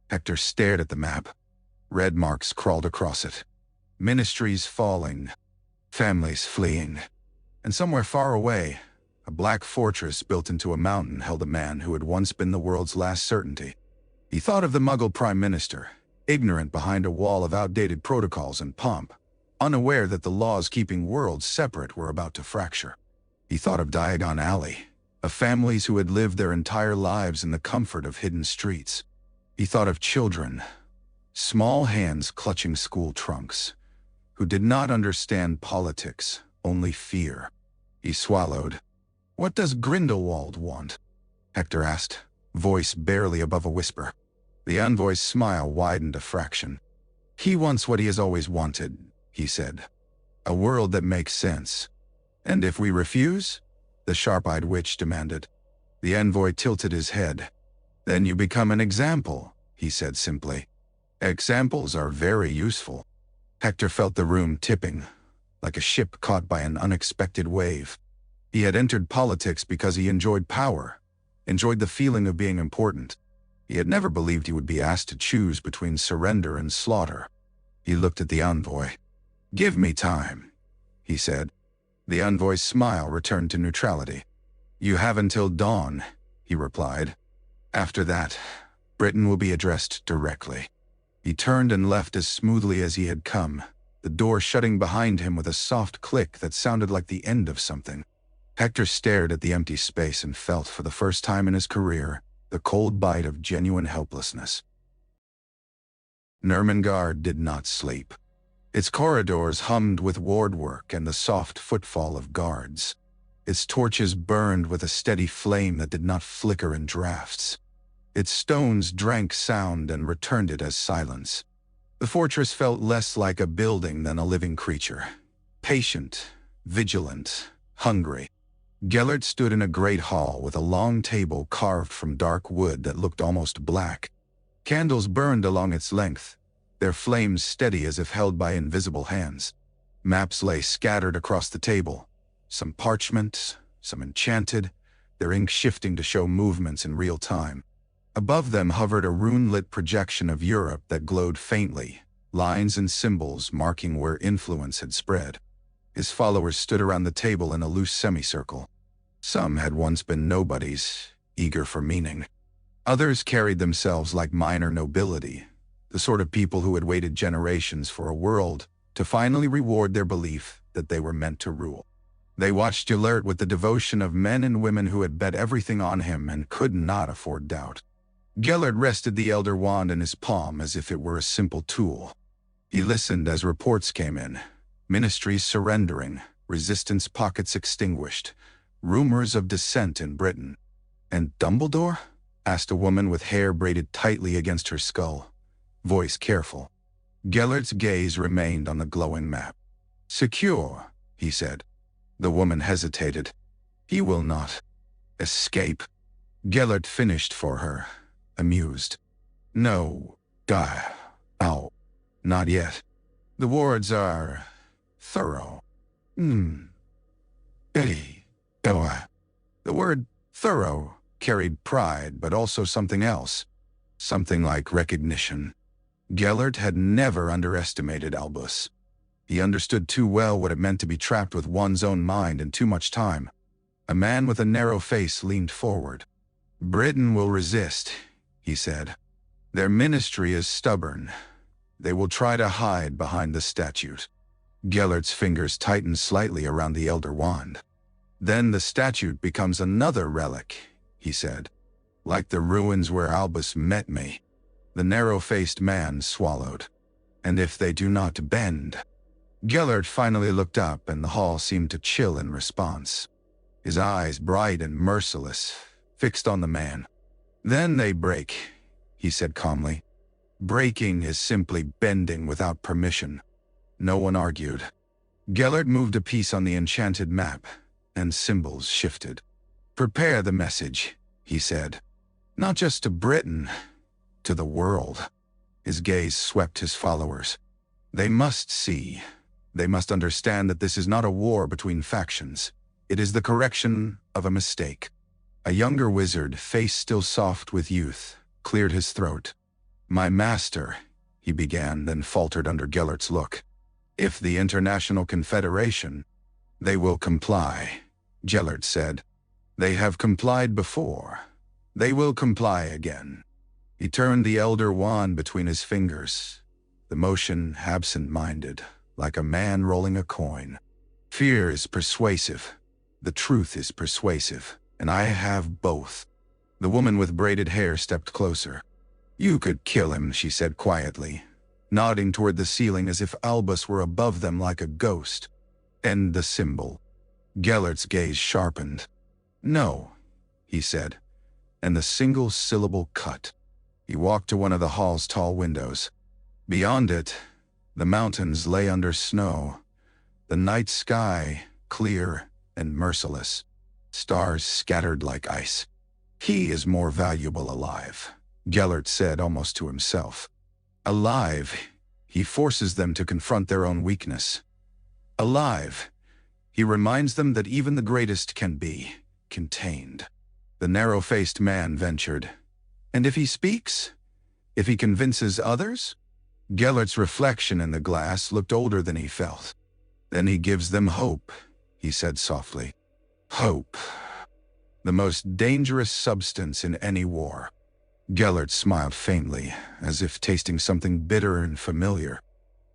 Hector stared at the map. Red marks crawled across it. Ministries falling. Families fleeing. And somewhere far away, a black fortress built into a mountain held a man who had once been the world's last certainty. He thought of the Muggle Prime Minister, ignorant behind a wall of outdated protocols and pomp, unaware that the laws keeping worlds separate were about to fracture. He thought of Diagon Alley, of families who had lived their entire lives in the comfort of hidden streets. He thought of children, small hands clutching school trunks, who did not understand politics, only fear. He swallowed. "What does Grindelwald want?" Hector asked, voice barely above a whisper. The envoy's smile widened a fraction. "He wants what he has always wanted," he said. "A world that makes sense." "And if we refuse?" the sharp-eyed witch demanded. The envoy tilted his head. "Then you become an example," he said simply. "Examples are very useful." Hector felt the room tipping, like a ship caught by an unexpected wave. He had entered politics because he enjoyed power, enjoyed the feeling of being important. He had never believed he would be asked to choose between surrender and slaughter. He looked at the envoy. "Give me time," he said. The envoy's smile returned to neutrality. "You have until dawn," he replied. "After that, Britain will be addressed directly." He turned and left as smoothly as he had come, the door shutting behind him with a soft click that sounded like the end of something. Hector stared at the empty space and felt, for the first time in his career, the cold bite of genuine helplessness. Nurmengard did not sleep. Its corridors hummed with ward work and the soft footfall of guards. Its torches burned with a steady flame that did not flicker in drafts. Its stones drank sound and returned it as silence. The fortress felt less like a building than a living creature. Patient, vigilant, hungry. Gellert stood in a great hall with a long table carved from dark wood that looked almost black. Candles burned along its length, their flames steady as if held by invisible hands. Maps lay scattered across the table, some parchment, some enchanted, their ink shifting to show movements in real time. Above them hovered a rune-lit projection of Europe that glowed faintly, lines and symbols marking where influence had spread. His followers stood around the table in a loose semicircle. Some had once been nobodies, eager for meaning. Others carried themselves like minor nobility, the sort of people who had waited generations for a world to finally reward their belief that they were meant to rule. They watched Gellert with the devotion of men and women who had bet everything on him and could not afford doubt. Gellert rested the Elder Wand in his palm as if it were a simple tool. He listened as reports came in. Ministries surrendering, resistance pockets extinguished, rumors of dissent in Britain. "And Dumbledore?" asked a woman with hair braided tightly against her skull, voice careful. Gellert's gaze remained on the glowing map. "Secure," he said. The woman hesitated. "He will not escape." Gellert finished for her, amused. "No, not yet. The wards are thorough." The word thorough carried pride, but also something else. Something like recognition. Gellert had never underestimated Albus. He understood too well what it meant to be trapped with one's own mind and too much time. A man with a narrow face leaned forward. "Britain will resist," he said. "Their ministry is stubborn. They will try to hide behind the statute." Gellert's fingers tightened slightly around the Elder Wand. "Then the statute becomes another relic," he said. "Like the ruins where Albus met me." The narrow-faced man swallowed. "And if they do not bend?" Gellert finally looked up, and the hall seemed to chill in response. His eyes, bright and merciless, fixed on the man. "Then they break," he said calmly. "Breaking is simply bending without permission." No one argued. Gellert moved a piece on the enchanted map, and symbols shifted. "Prepare the message," he said. "Not just to Britain, to the world." His gaze swept his followers. "They must see. They must understand that this is not a war between factions. It is the correction of a mistake." A younger wizard, face still soft with youth, cleared his throat. "My master," he began, then faltered under Gellert's look. "If the International Confederation..." "They will comply," Gellert said. "They have complied before. They will comply again." He turned the Elder Wand between his fingers, the motion absent-minded, like a man rolling a coin. "Fear is persuasive. The truth is persuasive, and I have both." The woman with braided hair stepped closer. "You could kill him," she said quietly, nodding toward the ceiling as if Albus were above them like a ghost. "End the symbol." Gellert's gaze sharpened. "No," he said, and the single syllable cut. He walked to one of the hall's tall windows. Beyond it, the mountains lay under snow, the night sky clear and merciless, stars scattered like ice. "He is more valuable alive," Gellert said almost to himself. "Alive, he forces them to confront their own weakness. Alive, he reminds them that even the greatest can be contained." The narrow-faced man ventured. "And if he speaks? If he convinces others?" Gellert's reflection in the glass looked older than he felt. "Then he gives them hope," he said softly. "Hope. The most dangerous substance in any war." Gellert smiled faintly, as if tasting something bitter and familiar.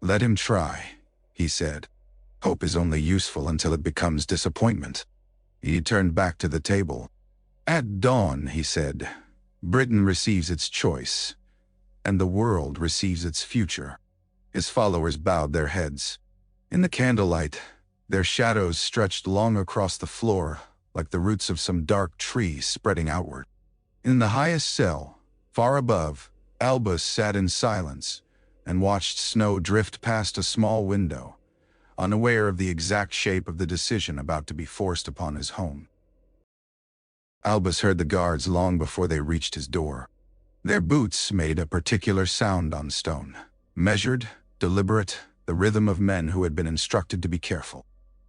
"Let him try," he said. "Hope is only useful until it becomes disappointment." He turned back to the table. "At dawn," he said, "Britain receives its choice, and the world receives its future." His followers bowed their heads. In the candlelight, their shadows stretched long across the floor, like the roots of some dark tree spreading outward. In the highest cell, far above, Albus sat in silence, and watched snow drift past a small window, unaware of the exact shape of the decision about to be forced upon his home. Albus heard the guards long before they reached his door. Their boots made a particular sound on stone, measured, deliberate, the rhythm of men who had been instructed to be careful.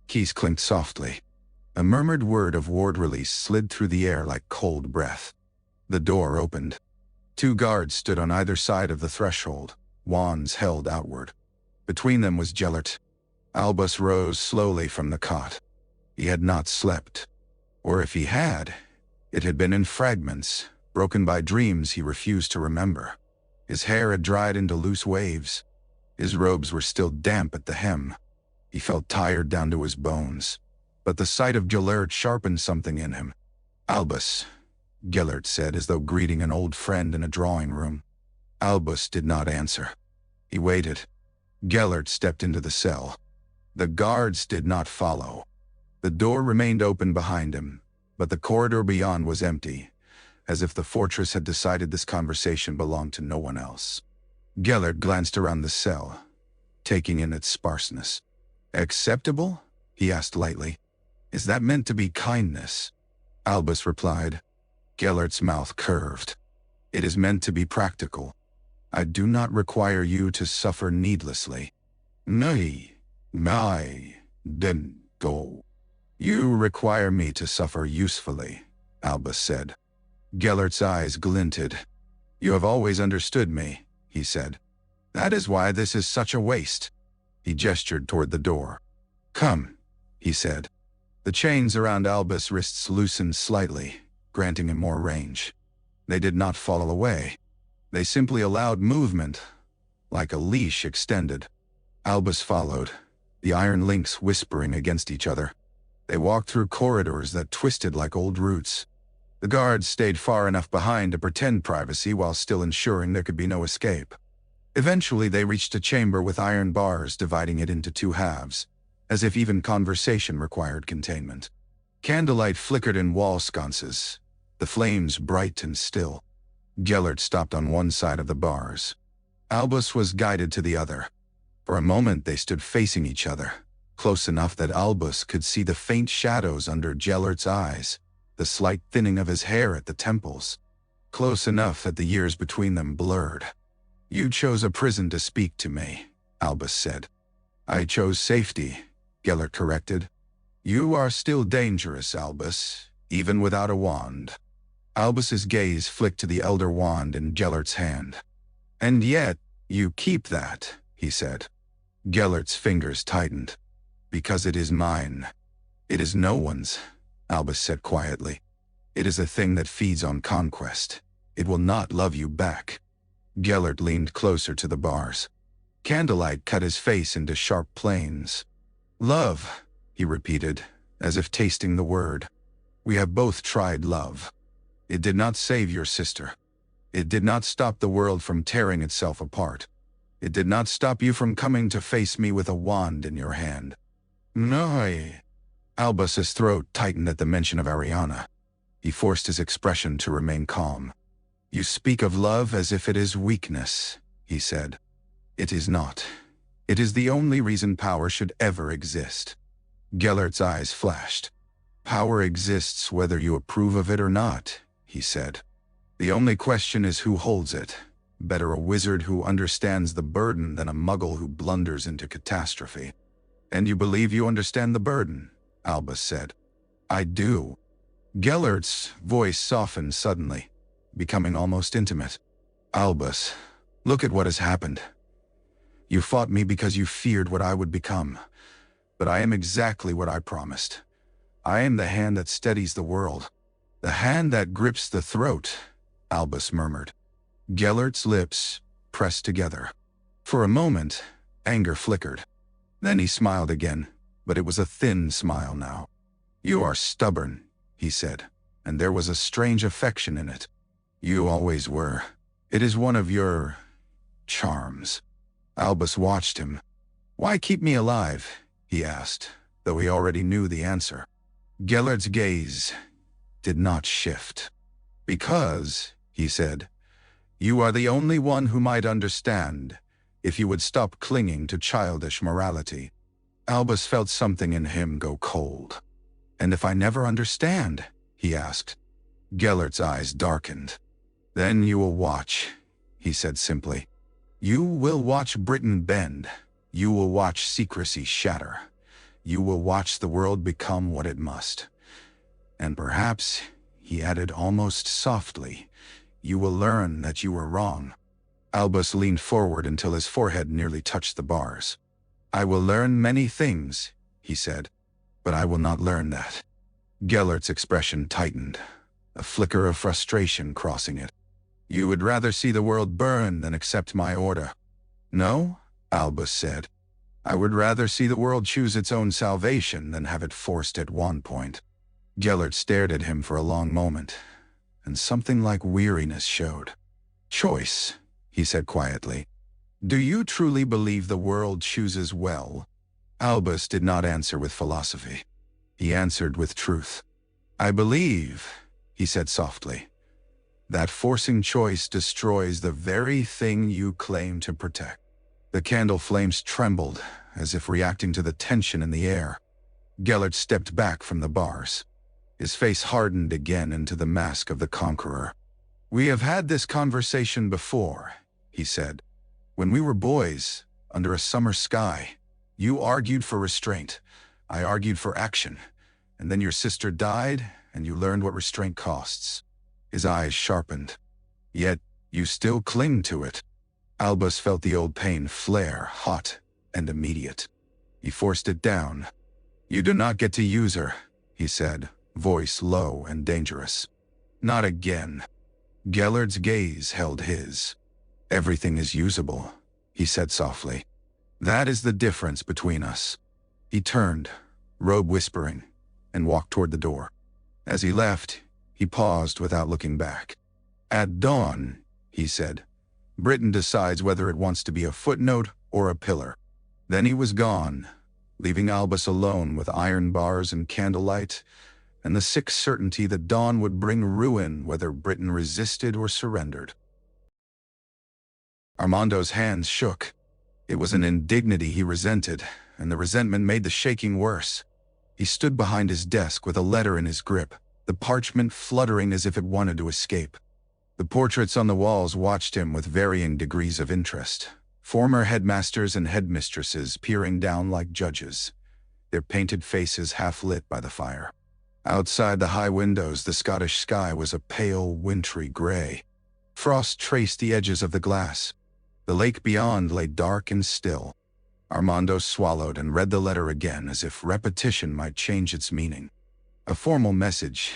Keys clinked softly. A murmured word of ward release slid through the air like cold breath. The door opened. 2 guards stood on either side of the threshold, wands held outward. Between them was Gellert. Albus rose slowly from the cot. He had not slept. Or if he had, it had been in fragments, broken by dreams he refused to remember. His hair had dried into loose waves. His robes were still damp at the hem. He felt tired down to his bones. But the sight of Gellert sharpened something in him. "Albus," Gellert said, as though greeting an old friend in a drawing room. Albus did not answer. He waited. Gellert stepped into the cell. The guards did not follow. The door remained open behind him, but the corridor beyond was empty, as if the fortress had decided this conversation belonged to no one else. Gellert glanced around the cell, taking in its sparseness. "Acceptable?" he asked lightly. "Is that meant to be kindness?" Albus replied. Gellert's mouth curved. "It is meant to be practical. I do not require you to suffer needlessly." "Nay, then go." "You require me to suffer usefully," Albus said. Gellert's eyes glinted. "You have always understood me," he said. "That is why this is such a waste." He gestured toward the door. "Come," he said. The chains around Albus' wrists loosened slightly, granting him more range. They did not fall away. They simply allowed movement, like a leash extended. Albus followed, the iron links whispering against each other. They walked through corridors that twisted like old roots. The guards stayed far enough behind to pretend privacy while still ensuring there could be no escape. Eventually they reached a chamber with iron bars dividing it into 2 halves, as if even conversation required containment. Candlelight flickered in wall sconces, the flames bright and still. Gellert stopped on one side of the bars. Albus was guided to the other. For a moment they stood facing each other, close enough that Albus could see the faint shadows under Gellert's eyes, the slight thinning of his hair at the temples. Close enough that the years between them blurred. "You chose a prison to speak to me," Albus said. "I chose safety," Gellert corrected. "You are still dangerous, Albus, even without a wand." Albus's gaze flicked to the elder wand in Gellert's hand. "And yet, you keep that," he said. Gellert's fingers tightened. "Because it is mine." "It is no one's," Albus said quietly. "It is a thing that feeds on conquest. It will not love you back." Gellert leaned closer to the bars. Candlelight cut his face into sharp planes. "Love," he repeated, as if tasting the word. "We have both tried love. It did not save your sister. It did not stop the world from tearing itself apart. It did not stop you from coming to face me with a wand in your hand." "No." Albus's throat tightened at the mention of Ariana. He forced his expression to remain calm. "You speak of love as if it is weakness," he said. "It is not. It is the only reason power should ever exist." Gellert's eyes flashed. "Power exists whether you approve of it or not," he said. "The only question is who holds it. Better a wizard who understands the burden than a muggle who blunders into catastrophe." "And you believe you understand the burden?" Albus said. "I do." Gellert's voice softened suddenly, becoming almost intimate. "Albus, look at what has happened. You fought me because you feared what I would become. But I am exactly what I promised. I am the hand that steadies the world. The hand that grips the throat," Albus murmured. Gellert's lips pressed together. For a moment, anger flickered. Then he smiled again, but it was a thin smile now. "You are stubborn," he said, and there was a strange affection in it. "You always were. It is one of your charms." Albus watched him. "Why keep me alive?" he asked, though he already knew the answer. Gellert's gaze did not shift. "Because," he said, "you are the only one who might understand. if you would stop clinging to childish morality. Albus felt something in him go cold. And if I never understand? He asked. Gellert's eyes darkened. Then you will watch, he said simply. You will watch Britain bend. You will watch secrecy shatter. You will watch the world become what it must. And perhaps, he added almost softly, you will learn that you were wrong. Albus leaned forward until his forehead nearly touched the bars. I will learn many things, he said, but I will not learn that. Gellert's expression tightened, a flicker of frustration crossing it. You would rather see the world burn than accept my order. No, Albus said. I would rather see the world choose its own salvation than have it forced at one point. Gellert stared at him for a long moment, and something like weariness showed. Choice, he said quietly. Do you truly believe the world chooses well? Albus did not answer with philosophy. He answered with truth. I believe, he said softly, that forcing choice destroys the very thing you claim to protect. The candle flames trembled, as if reacting to the tension in the air. Gellert stepped back from the bars. His face hardened again into the mask of the conqueror. We have had this conversation before, he said. When we were boys, under a summer sky, you argued for restraint. I argued for action. And then your sister died, and you learned what restraint costs. His eyes sharpened. Yet, you still cling to it. Albus felt the old pain flare, hot and immediate. He forced it down. You do not get to use her, he said, voice low and dangerous. Not again. Gellert's gaze held his. Everything is usable, he said softly. That is the difference between us. He turned, robe whispering, and walked toward the door. As he left, he paused without looking back. At dawn, he said, Britain decides whether it wants to be a footnote or a pillar. Then he was gone, leaving Albus alone with iron bars and candlelight, and the sick certainty that dawn would bring ruin whether Britain resisted or surrendered. Armando's hands shook. It was an indignity he resented, and the resentment made the shaking worse. He stood behind his desk with a letter in his grip, the parchment fluttering as if it wanted to escape. The portraits on the walls watched him with varying degrees of interest, former headmasters and headmistresses peering down like judges, their painted faces half lit by the fire. Outside the high windows, the Scottish sky was a pale, wintry gray. Frost traced the edges of the glass. The lake beyond lay dark and still. Armando swallowed and read the letter again as if repetition might change its meaning. A formal message,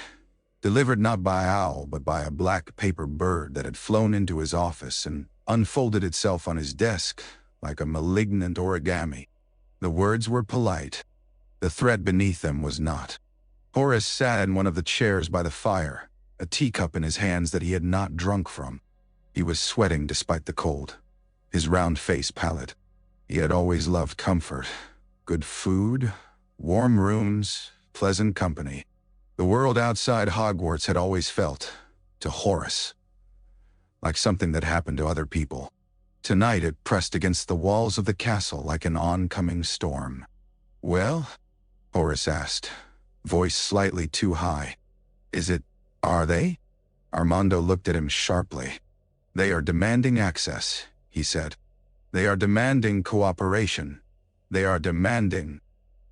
delivered not by owl but by a black paper bird that had flown into his office and unfolded itself on his desk like a malignant origami. The words were polite. The threat beneath them was not. Horace sat in one of the chairs by the fire, a teacup in his hands that he had not drunk from. He was sweating despite the cold, his round face pallid. He had always loved comfort, good food, warm rooms, pleasant company. The world outside Hogwarts had always felt, to Horace, like something that happened to other people. Tonight it pressed against the walls of the castle like an oncoming storm. Well? Horace asked, voice slightly too high. Are they? Armando looked at him sharply. They are demanding access, he said. They are demanding cooperation. They are demanding.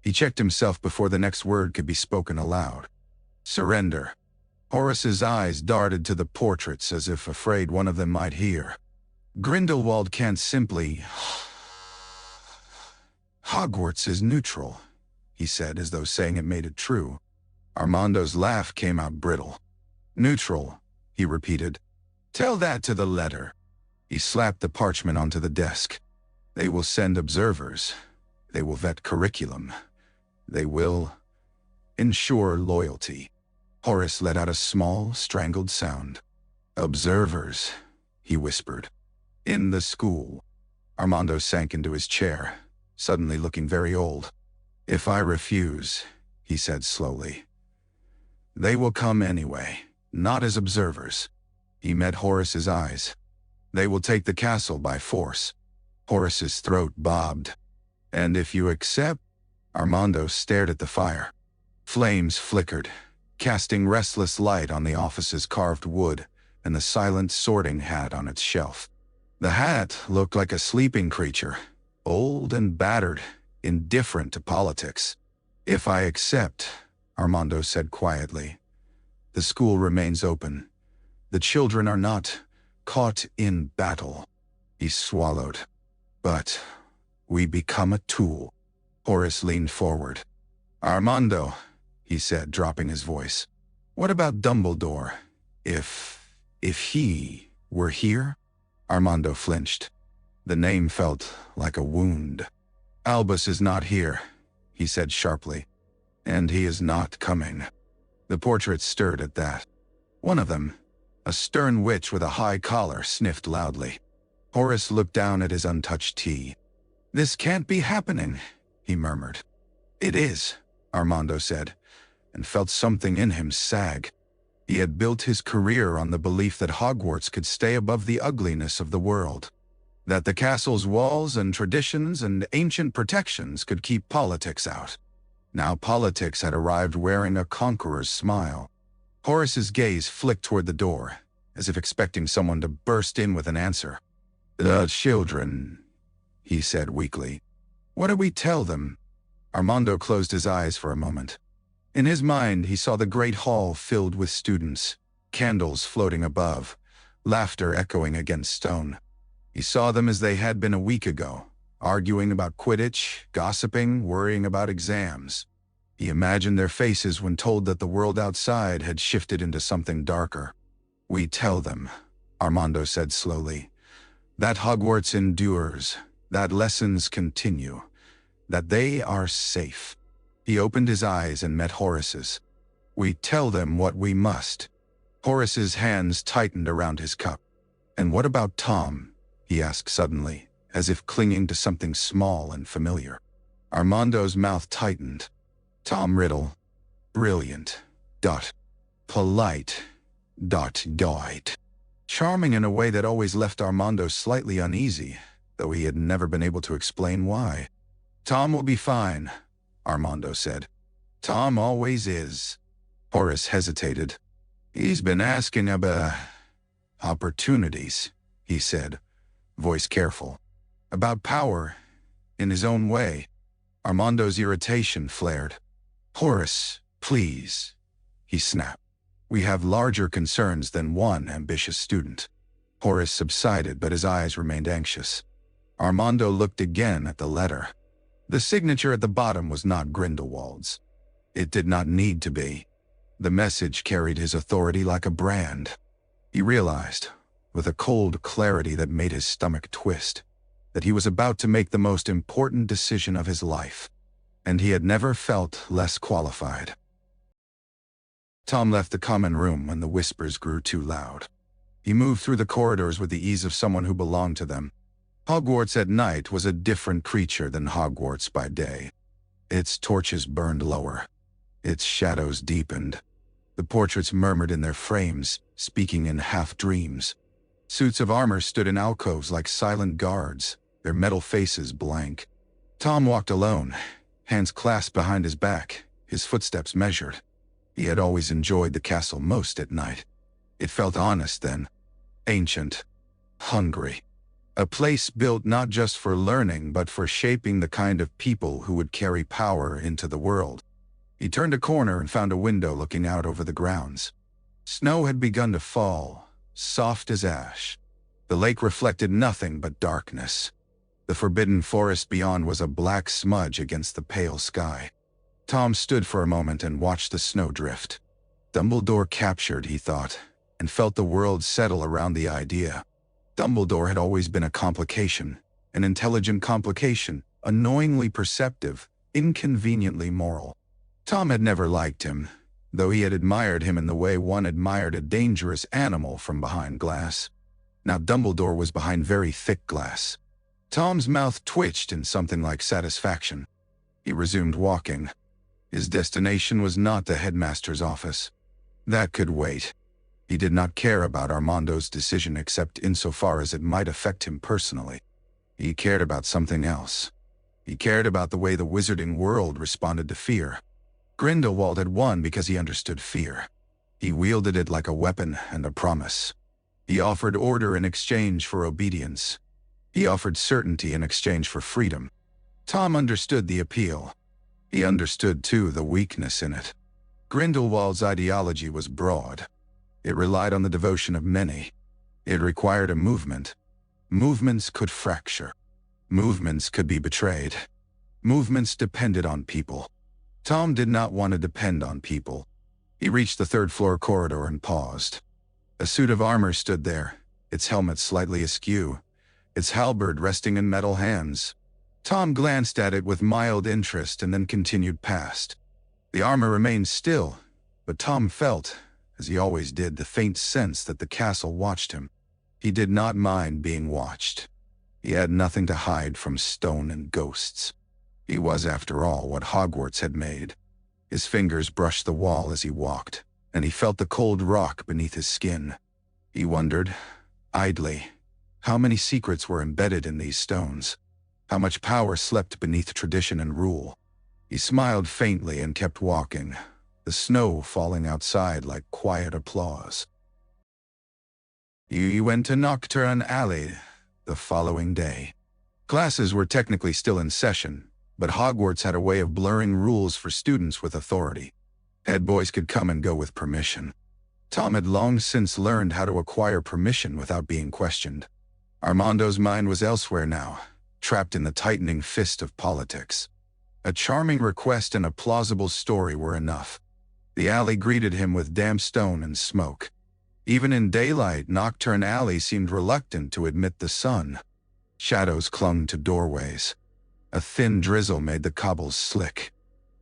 He checked himself before the next word could be spoken aloud. Surrender. Horace's eyes darted to the portraits as if afraid one of them might hear. Grindelwald can't simply... Hogwarts is neutral, he said as though saying it made it true. Armando's laugh came out brittle. Neutral, he repeated. Tell that to the letter. He slapped the parchment onto the desk. They will send observers. They will vet curriculum. They will ensure loyalty. Horace let out a small, strangled sound. Observers, he whispered. In the school. Armando sank into his chair, suddenly looking very old. If I refuse, he said slowly, they will come anyway, not as observers. He met Horace's eyes. They will take the castle by force. Horace's throat bobbed. And if you accept? Armando stared at the fire. Flames flickered, casting restless light on the office's carved wood and the silent sorting hat on its shelf. The hat looked like a sleeping creature, old and battered, indifferent to politics. If I accept, Armando said quietly, the school remains open. The children are not caught in battle. He swallowed. But we become a tool. Horace leaned forward. Armando, he said, dropping his voice. What about Dumbledore? If he were here? Armando flinched. The name felt like a wound. Albus is not here, he said sharply. And he is not coming. The portraits stirred at that. One of them, a stern witch with a high collar, sniffed loudly. Horace looked down at his untouched tea. This can't be happening, he murmured. It is, Armando said, and felt something in him sag. He had built his career on the belief that Hogwarts could stay above the ugliness of the world, that the castle's walls and traditions and ancient protections could keep politics out. Now politics had arrived wearing a conqueror's smile. Horace's gaze flicked toward the door, as if expecting someone to burst in with an answer. The children, he said weakly. What do we tell them? Armando closed his eyes for a moment. In his mind, he saw the great hall filled with students, candles floating above, laughter echoing against stone. He saw them as they had been a week ago, arguing about Quidditch, gossiping, worrying about exams. He imagined their faces when told that the world outside had shifted into something darker. We tell them, Armando said slowly, that Hogwarts endures, that lessons continue, that they are safe. He opened his eyes and met Horace's. We tell them what we must. Horace's hands tightened around his cup. And what about Tom? He asked suddenly, as if clinging to something small and familiar. Armando's mouth tightened. Tom Riddle. Brilliant. Polite. Charming in a way that always left Armando slightly uneasy, though he had never been able to explain why. Tom will be fine, Armando said. Tom always is. Horace hesitated. He's been asking about opportunities, he said, voice careful. About power, in his own way. Armando's irritation flared. Horace, please, he snapped. We have larger concerns than one ambitious student. Horace subsided, but his eyes remained anxious. Armando looked again at the letter. The signature at the bottom was not Grindelwald's. It did not need to be. The message carried his authority like a brand. He realized, with a cold clarity that made his stomach twist, that he was about to make the most important decision of his life, and he had never felt less qualified. Tom left the common room when the whispers grew too loud. He moved through the corridors with the ease of someone who belonged to them. Hogwarts at night was a different creature than Hogwarts by day. Its torches burned lower. Its shadows deepened. The portraits murmured in their frames, speaking in half-dreams. Suits of armor stood in alcoves like silent guards, their metal faces blank. Tom walked alone, hands clasped behind his back, his footsteps measured. He had always enjoyed the castle most at night. It felt honest then, ancient, hungry. A place built not just for learning but for shaping the kind of people who would carry power into the world. He turned a corner and found a window looking out over the grounds. Snow had begun to fall, soft as ash. The lake reflected nothing but darkness. The forbidden forest beyond was a black smudge against the pale sky. Tom stood for a moment and watched the snow drift. Dumbledore captured, he thought, and felt the world settle around the idea. Dumbledore had always been a complication, an intelligent complication, annoyingly perceptive, inconveniently moral. Tom had never liked him, though he had admired him in the way one admired a dangerous animal from behind glass. Now Dumbledore was behind very thick glass. Tom's mouth twitched in something like satisfaction. He resumed walking. His destination was not the headmaster's office. That could wait. He did not care about Armando's decision except insofar as it might affect him personally. He cared about something else. He cared about the way the wizarding world responded to fear. Grindelwald had won because he understood fear. He wielded it like a weapon and a promise. He offered order in exchange for obedience. He offered certainty in exchange for freedom. Tom understood the appeal. He understood, too, the weakness in it. Grindelwald's ideology was broad. It relied on the devotion of many. It required a movement. Movements could fracture. Movements could be betrayed. Movements depended on people. Tom did not want to depend on people. He reached the third-floor corridor and paused. A suit of armor stood there, its helmet slightly askew, its halberd resting in metal hands. Tom glanced at it with mild interest and then continued past. The armor remained still, but Tom felt, as he always did, the faint sense that the castle watched him. He did not mind being watched. He had nothing to hide from stone and ghosts. He was, after all, what Hogwarts had made. His fingers brushed the wall as he walked, and he felt the cold rock beneath his skin. He wondered, idly, how many secrets were embedded in these stones, how much power slept beneath tradition and rule. He smiled faintly and kept walking, the snow falling outside like quiet applause. He went to Nocturne Alley the following day. Classes were technically still in session, but Hogwarts had a way of blurring rules for students with authority. Head boys could come and go with permission. Tom had long since learned how to acquire permission without being questioned. Armando's mind was elsewhere now, trapped in the tightening fist of politics. A charming request and a plausible story were enough. The alley greeted him with damp stone and smoke. Even in daylight, Nocturne Alley seemed reluctant to admit the sun. Shadows clung to doorways. A thin drizzle made the cobbles slick.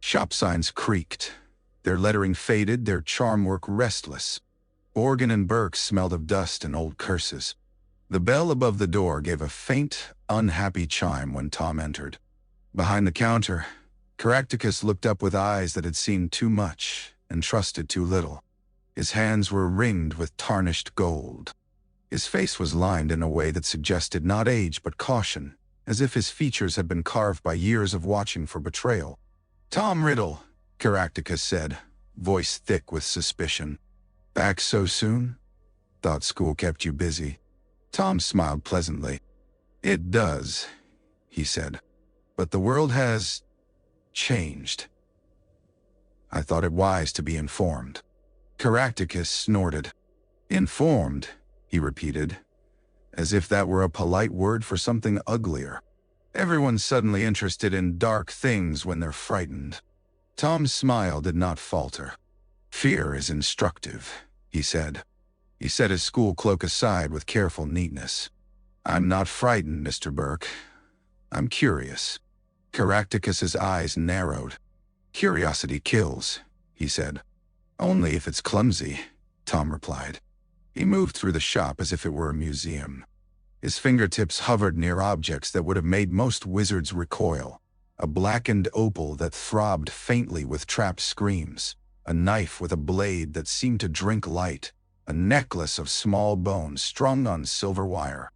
Shop signs creaked. Their lettering faded, their charm work restless. Organ and Burke smelled of dust and old curses. The bell above the door gave a faint, unhappy chime when Tom entered. Behind the counter, Caractacus looked up with eyes that had seen too much and trusted too little. His hands were ringed with tarnished gold. His face was lined in a way that suggested not age but caution, as if his features had been carved by years of watching for betrayal. "Tom Riddle," Caractacus said, voice thick with suspicion. "Back so soon? Thought school kept you busy." Tom smiled pleasantly. "It does," he said. "But the world has changed. I thought it wise to be informed." Caractacus snorted. "Informed," he repeated, as if that were a polite word for something uglier. "Everyone's suddenly interested in dark things when they're frightened." Tom's smile did not falter. "Fear is instructive," he said. He set his school cloak aside with careful neatness. "I'm not frightened, Mr. Burke. I'm curious." Caractacus's eyes narrowed. "Curiosity kills," he said. "Only if it's clumsy," Tom replied. He moved through the shop as if it were a museum. His fingertips hovered near objects that would have made most wizards recoil. A blackened opal that throbbed faintly with trapped screams, a knife with a blade that seemed to drink light, a necklace of small bones strung on silver wire.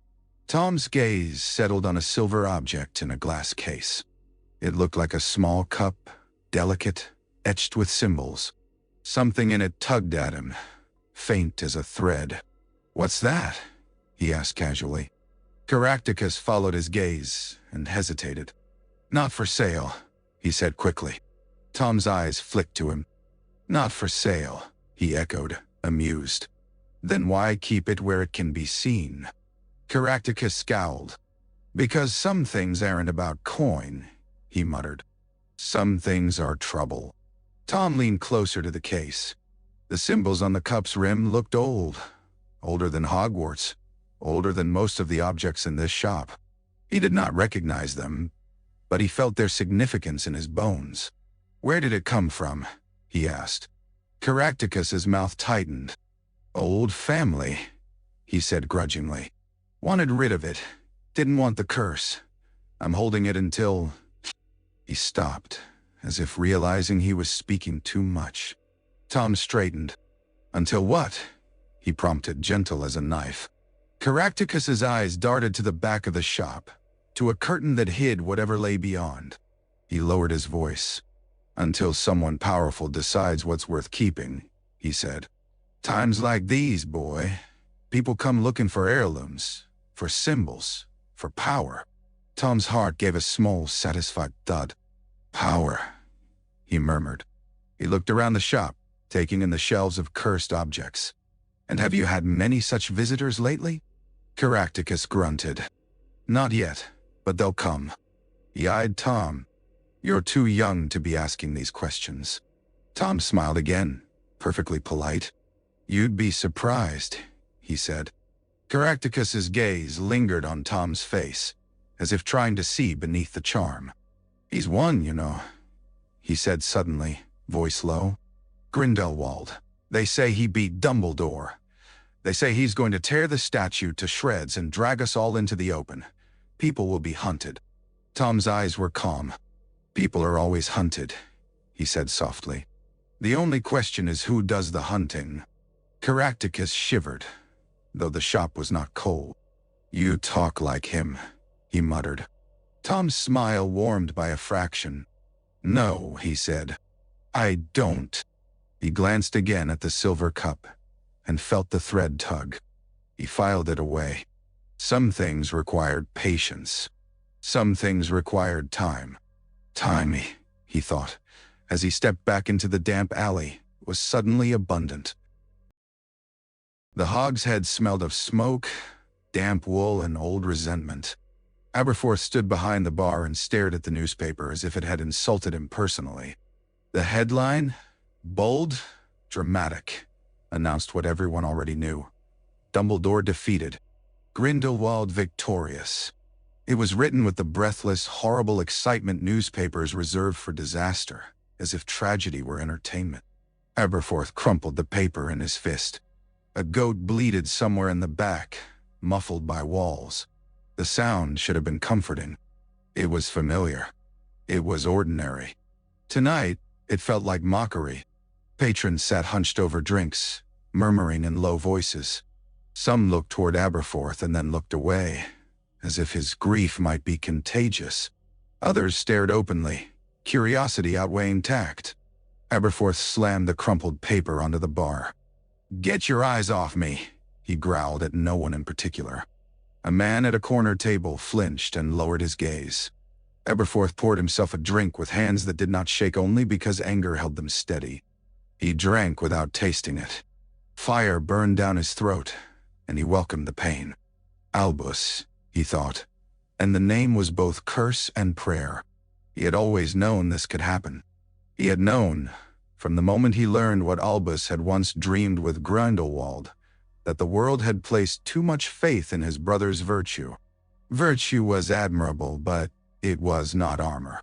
Tom's gaze settled on a silver object in a glass case. It looked like a small cup, delicate, etched with symbols. Something in it tugged at him, faint as a thread. "What's that?" he asked casually. Caractacus followed his gaze and hesitated. "Not for sale," he said quickly. Tom's eyes flicked to him. "Not for sale," he echoed, amused. "Then why keep it where it can be seen?" Caractacus scowled. "Because some things aren't about coin," he muttered. "Some things are trouble." Tom leaned closer to the case. The symbols on the cup's rim looked old. Older than Hogwarts. Older than most of the objects in this shop. He did not recognize them, but he felt their significance in his bones. "Where did it come from?" he asked. Caractacus's mouth tightened. "Old family," he said grudgingly. "Wanted rid of it. Didn't want the curse. I'm holding it until—" He stopped, as if realizing he was speaking too much. Tom straightened. "Until what?" he prompted, gentle as a knife. Caractacus's eyes darted to the back of the shop, to a curtain that hid whatever lay beyond. He lowered his voice. "Until someone powerful decides what's worth keeping," he said. "Times like these, boy, people come looking for heirlooms, for symbols, for power." Tom's heart gave a small, satisfied thud. "Power," he murmured. He looked around the shop, taking in the shelves of cursed objects. "And have you had many such visitors lately?" Caractacus grunted. "Not yet, but they'll come." He eyed Tom. "You're too young to be asking these questions." Tom smiled again, perfectly polite. "You'd be surprised," he said. Caractacus's gaze lingered on Tom's face, as if trying to see beneath the charm. "He's one, you know," he said suddenly, voice low. "Grindelwald. They say he beat Dumbledore. They say he's going to tear the statue to shreds and drag us all into the open. People will be hunted." Tom's eyes were calm. "People are always hunted," he said softly. "The only question is who does the hunting." Caractacus shivered, though the shop was not cold. "You talk like him," he muttered. Tom's smile warmed by a fraction. "No," he said. "I don't." He glanced again at the silver cup and felt the thread tug. He filed it away. Some things required patience. Some things required time. Time, he thought, as he stepped back into the damp alley, was suddenly abundant. The hogshead smelled of smoke, damp wool, and old resentment. Aberforth stood behind the bar and stared at the newspaper as if it had insulted him personally. The headline, bold, dramatic, announced what everyone already knew. Dumbledore defeated. Grindelwald victorious. It was written with the breathless, horrible excitement newspapers reserve for disaster, as if tragedy were entertainment. Aberforth crumpled the paper in his fist. A goat bleated somewhere in the back, muffled by walls. The sound should have been comforting. It was familiar. It was ordinary. Tonight, it felt like mockery. Patrons sat hunched over drinks, murmuring in low voices. Some looked toward Aberforth and then looked away, as if his grief might be contagious. Others stared openly, curiosity outweighing tact. Aberforth slammed the crumpled paper onto the bar. "Get your eyes off me," he growled at no one in particular. A man at a corner table flinched and lowered his gaze. Aberforth poured himself a drink with hands that did not shake only because anger held them steady. He drank without tasting it. Fire burned down his throat, and he welcomed the pain. Albus, he thought, and the name was both curse and prayer. He had always known this could happen. He had known, from the moment he learned what Albus had once dreamed with Grindelwald, that the world had placed too much faith in his brother's virtue. Virtue was admirable, but it was not armor.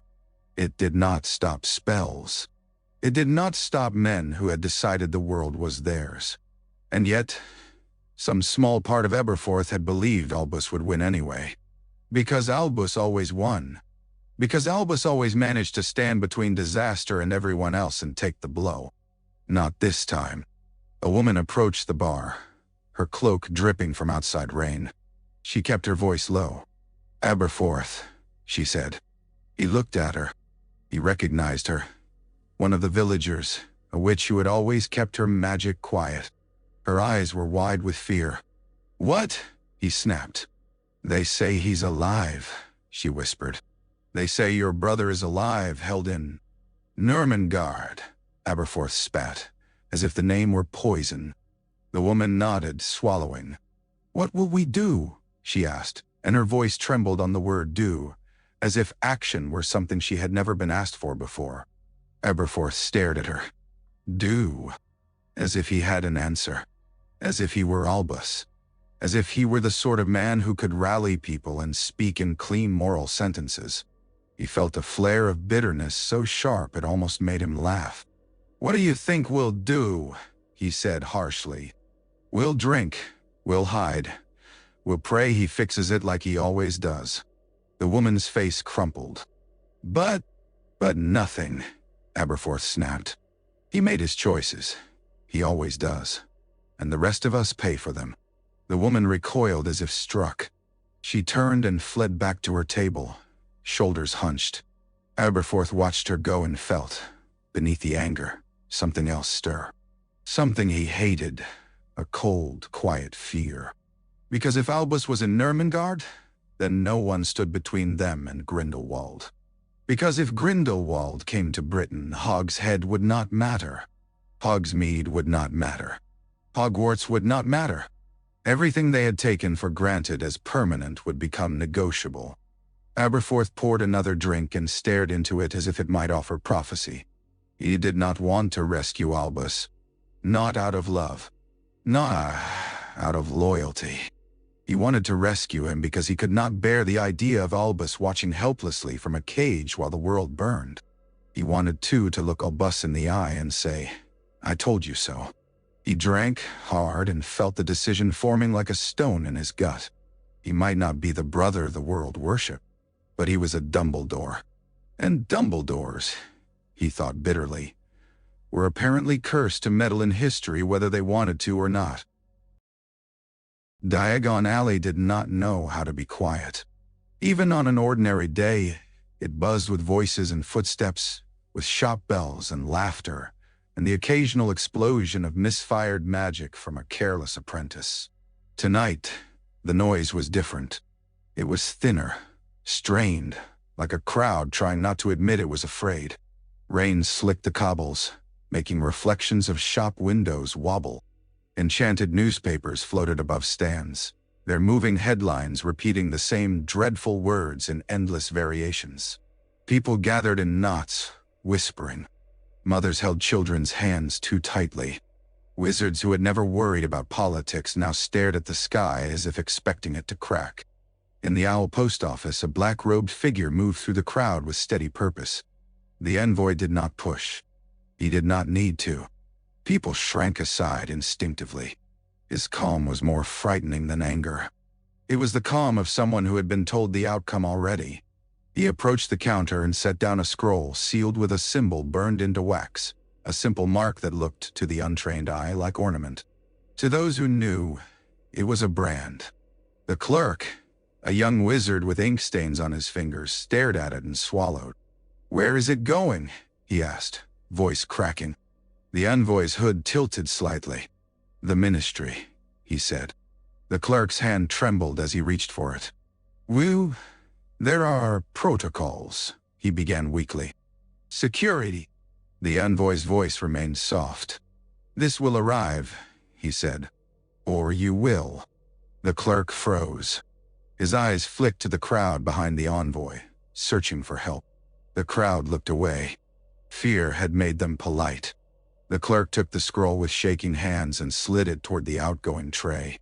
It did not stop spells. It did not stop men who had decided the world was theirs. And yet, some small part of Aberforth had believed Albus would win anyway. Because Albus always won. Because Albus always managed to stand between disaster and everyone else and take the blow. Not this time. A woman approached the bar, her cloak dripping from outside rain. She kept her voice low. "Aberforth," she said. He looked at her. He recognized her. One of the villagers, a witch who had always kept her magic quiet. Her eyes were wide with fear. "What?" he snapped. "They say he's alive," she whispered. "They say your brother is alive, held in Nurmengard," Aberforth spat, as if the name were poison. The woman nodded, swallowing. "What will we do?" she asked, and her voice trembled on the word do, as if action were something she had never been asked for before. Aberforth stared at her. Do? As if he had an answer. As if he were Albus. As if he were the sort of man who could rally people and speak in clean moral sentences. He felt a flare of bitterness so sharp it almost made him laugh. "What do you think we'll do?" he said harshly. "We'll drink. We'll hide. We'll pray he fixes it like he always does." The woman's face crumpled. But nothing," Aberforth snapped. "He made his choices. He always does. And the rest of us pay for them." The woman recoiled as if struck. She turned and fled back to her table, shoulders hunched. Aberforth watched her go and felt, beneath the anger, something else stir. Something he hated, a cold, quiet fear. Because if Albus was in Nurmengard, then no one stood between them and Grindelwald. Because if Grindelwald came to Britain, Hogshead would not matter. Hogsmeade would not matter. Hogwarts would not matter. Everything they had taken for granted as permanent would become negotiable. Aberforth poured another drink and stared into it as if it might offer prophecy. He did not want to rescue Albus. Not out of love. Not out of loyalty. He wanted to rescue him because he could not bear the idea of Albus watching helplessly from a cage while the world burned. He wanted too to look Albus in the eye and say, "I told you so." He drank hard and felt the decision forming like a stone in his gut. He might not be the brother the world worshipped, but he was a Dumbledore. And Dumbledores, he thought bitterly, were apparently cursed to meddle in history whether they wanted to or not. Diagon Alley did not know how to be quiet. Even on an ordinary day, it buzzed with voices and footsteps, with shop bells and laughter, and the occasional explosion of misfired magic from a careless apprentice. Tonight, the noise was different. It was thinner, strained, like a crowd trying not to admit it was afraid. Rain slicked the cobbles, making reflections of shop windows wobble. Enchanted newspapers floated above stands, their moving headlines repeating the same dreadful words in endless variations. People gathered in knots, whispering. Mothers held children's hands too tightly. Wizards who had never worried about politics now stared at the sky as if expecting it to crack. In the Owl post office, a black-robed figure moved through the crowd with steady purpose. The envoy did not push. He did not need to. People shrank aside instinctively. His calm was more frightening than anger. It was the calm of someone who had been told the outcome already. He approached the counter and set down a scroll sealed with a symbol burned into wax, a simple mark that looked to the untrained eye like ornament. To those who knew, it was a brand. The clerk, a young wizard with ink stains on his fingers, stared at it and swallowed. "Where is it going?" he asked, voice cracking. The envoy's hood tilted slightly. "The Ministry," he said. The clerk's hand trembled as he reached for it. "Well, there are protocols," he began weakly. "Security." The envoy's voice remained soft. "This will arrive," he said. "Or you will." The clerk froze. His eyes flicked to the crowd behind the envoy, searching for help. The crowd looked away. Fear had made them polite. The clerk took the scroll with shaking hands and slid it toward the outgoing tray.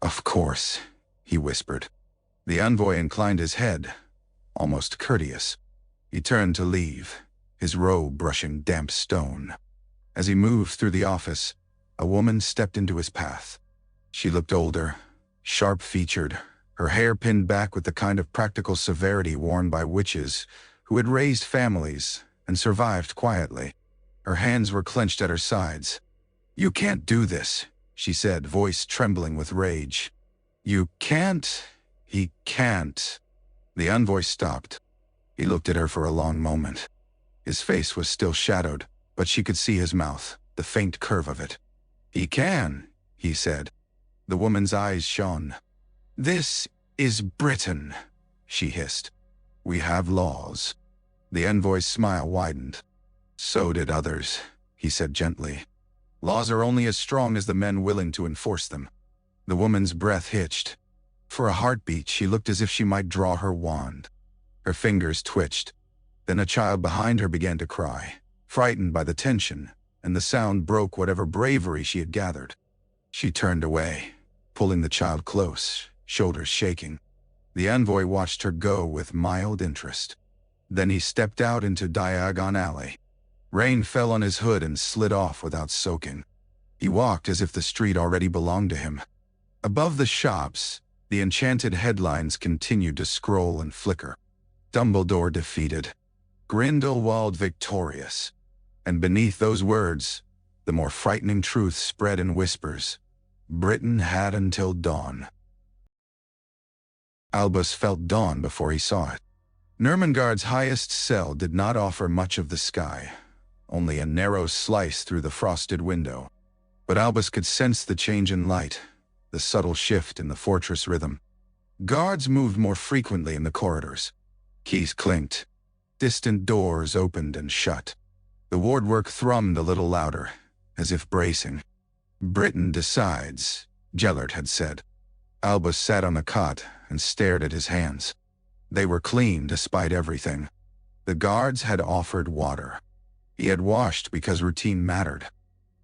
"Of course," he whispered. The envoy inclined his head, almost courteous. He turned to leave, his robe brushing damp stone. As he moved through the office, a woman stepped into his path. She looked older, sharp-featured, her hair pinned back with the kind of practical severity worn by witches who had raised families and survived quietly. Her hands were clenched at her sides. "You can't do this," she said, voice trembling with rage. "You can't. He can't." The envoy stopped. He looked at her for a long moment. His face was still shadowed, but she could see his mouth, the faint curve of it. "He can," he said. The woman's eyes shone. "This is Britain," she hissed. "We have laws." The envoy's smile widened. "So did others," he said gently. "Laws are only as strong as the men willing to enforce them." The woman's breath hitched. For a heartbeat, she looked as if she might draw her wand. Her fingers twitched. Then a child behind her began to cry, frightened by the tension, and the sound broke whatever bravery she had gathered. She turned away, pulling the child close, shoulders shaking. The envoy watched her go with mild interest. Then he stepped out into Diagon Alley. Rain fell on his hood and slid off without soaking. He walked as if the street already belonged to him. Above the shops, the enchanted headlines continued to scroll and flicker. Dumbledore defeated. Grindelwald victorious. And beneath those words, the more frightening truth spread in whispers. Britain had until dawn. Albus felt dawn before he saw it. Nurmengard's highest cell did not offer much of the sky, only a narrow slice through the frosted window. But Albus could sense the change in light, the subtle shift in the fortress rhythm. Guards moved more frequently in the corridors. Keys clinked. Distant doors opened and shut. The wardwork thrummed a little louder, as if bracing. "Britain decides," Gellert had said. Albus sat on the cot and stared at his hands. They were clean despite everything. The guards had offered water. He had washed because routine mattered.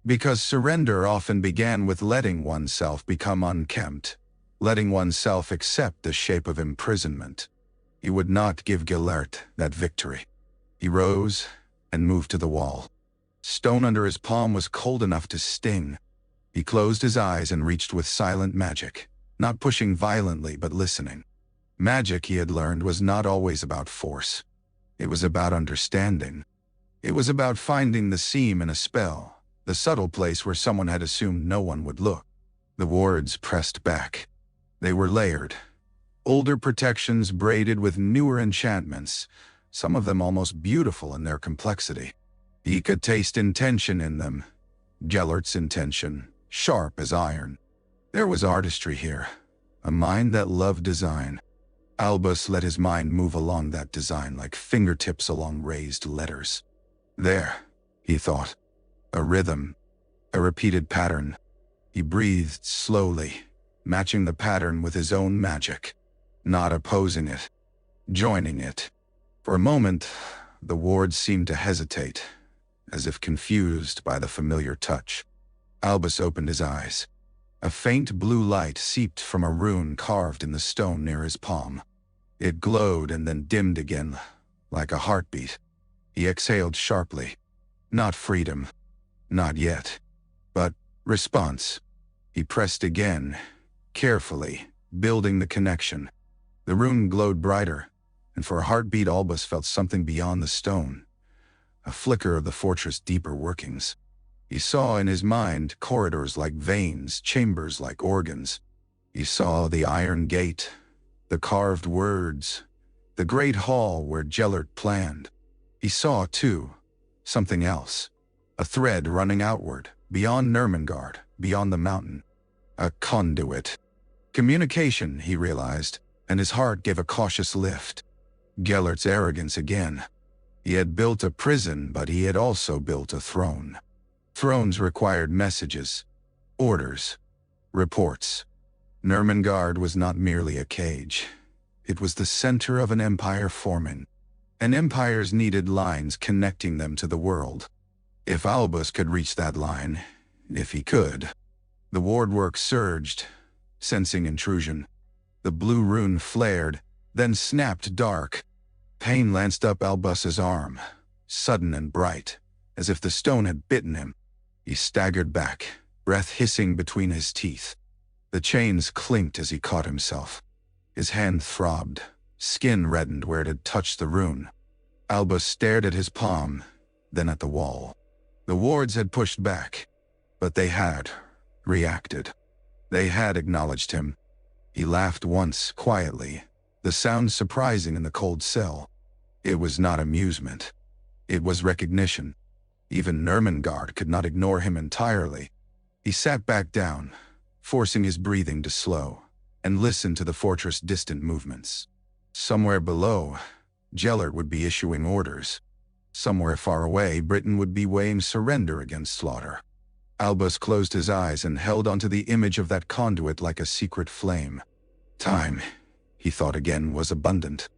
Because surrender often began with letting oneself become unkempt, letting oneself accept the shape of imprisonment. He would not give Gellert that victory. He rose and moved to the wall. Stone under his palm was cold enough to sting. He closed his eyes and reached with silent magic, not pushing violently but listening. Magic, he had learned, was not always about force. It was about understanding. It was about finding the seam in a spell, the subtle place where someone had assumed no one would look. The wards pressed back. They were layered. Older protections braided with newer enchantments, some of them almost beautiful in their complexity. He could taste intention in them. Gellert's intention, sharp as iron. There was artistry here, a mind that loved design. Albus let his mind move along that design like fingertips along raised letters. There, he thought. A rhythm, a repeated pattern. He breathed slowly, matching the pattern with his own magic, not opposing it, joining it. For a moment, the wards seemed to hesitate, as if confused by the familiar touch. Albus opened his eyes. A faint blue light seeped from a rune carved in the stone near his palm. It glowed and then dimmed again, like a heartbeat. He exhaled sharply. Not freedom. Not yet. But response. He pressed again, carefully, building the connection. The rune glowed brighter, and for a heartbeat Albus felt something beyond the stone. A flicker of the fortress' deeper workings. He saw in his mind corridors like veins, chambers like organs. He saw the iron gate, the carved words, the great hall where Gellert planned. He saw, too, something else. A thread running outward, beyond Nurmengard, beyond the mountain. A conduit. Communication, he realized, and his heart gave a cautious lift. Gellert's arrogance again. He had built a prison, but he had also built a throne. Thrones required messages, orders, reports. Nurmengard was not merely a cage. It was the center of an empire forming. And empires needed lines connecting them to the world. If Albus could reach that line, if he could. The wardwork surged, sensing intrusion. The blue rune flared, then snapped dark. Pain lanced up Albus's arm, sudden and bright, as if the stone had bitten him. He staggered back, breath hissing between his teeth. The chains clinked as he caught himself. His hand throbbed, skin reddened where it had touched the rune. Albus stared at his palm, then at the wall. The wards had pushed back, but they had reacted. They had acknowledged him. He laughed once, quietly, the sound surprising in the cold cell. It was not amusement. It was recognition. Even Nurmengard could not ignore him entirely. He sat back down, forcing his breathing to slow, and listened to the fortress' distant movements. Somewhere below, Gellert would be issuing orders. Somewhere far away, Britain would be weighing surrender against slaughter. Albus closed his eyes and held onto the image of that conduit like a secret flame. Time, he thought again, was abundant.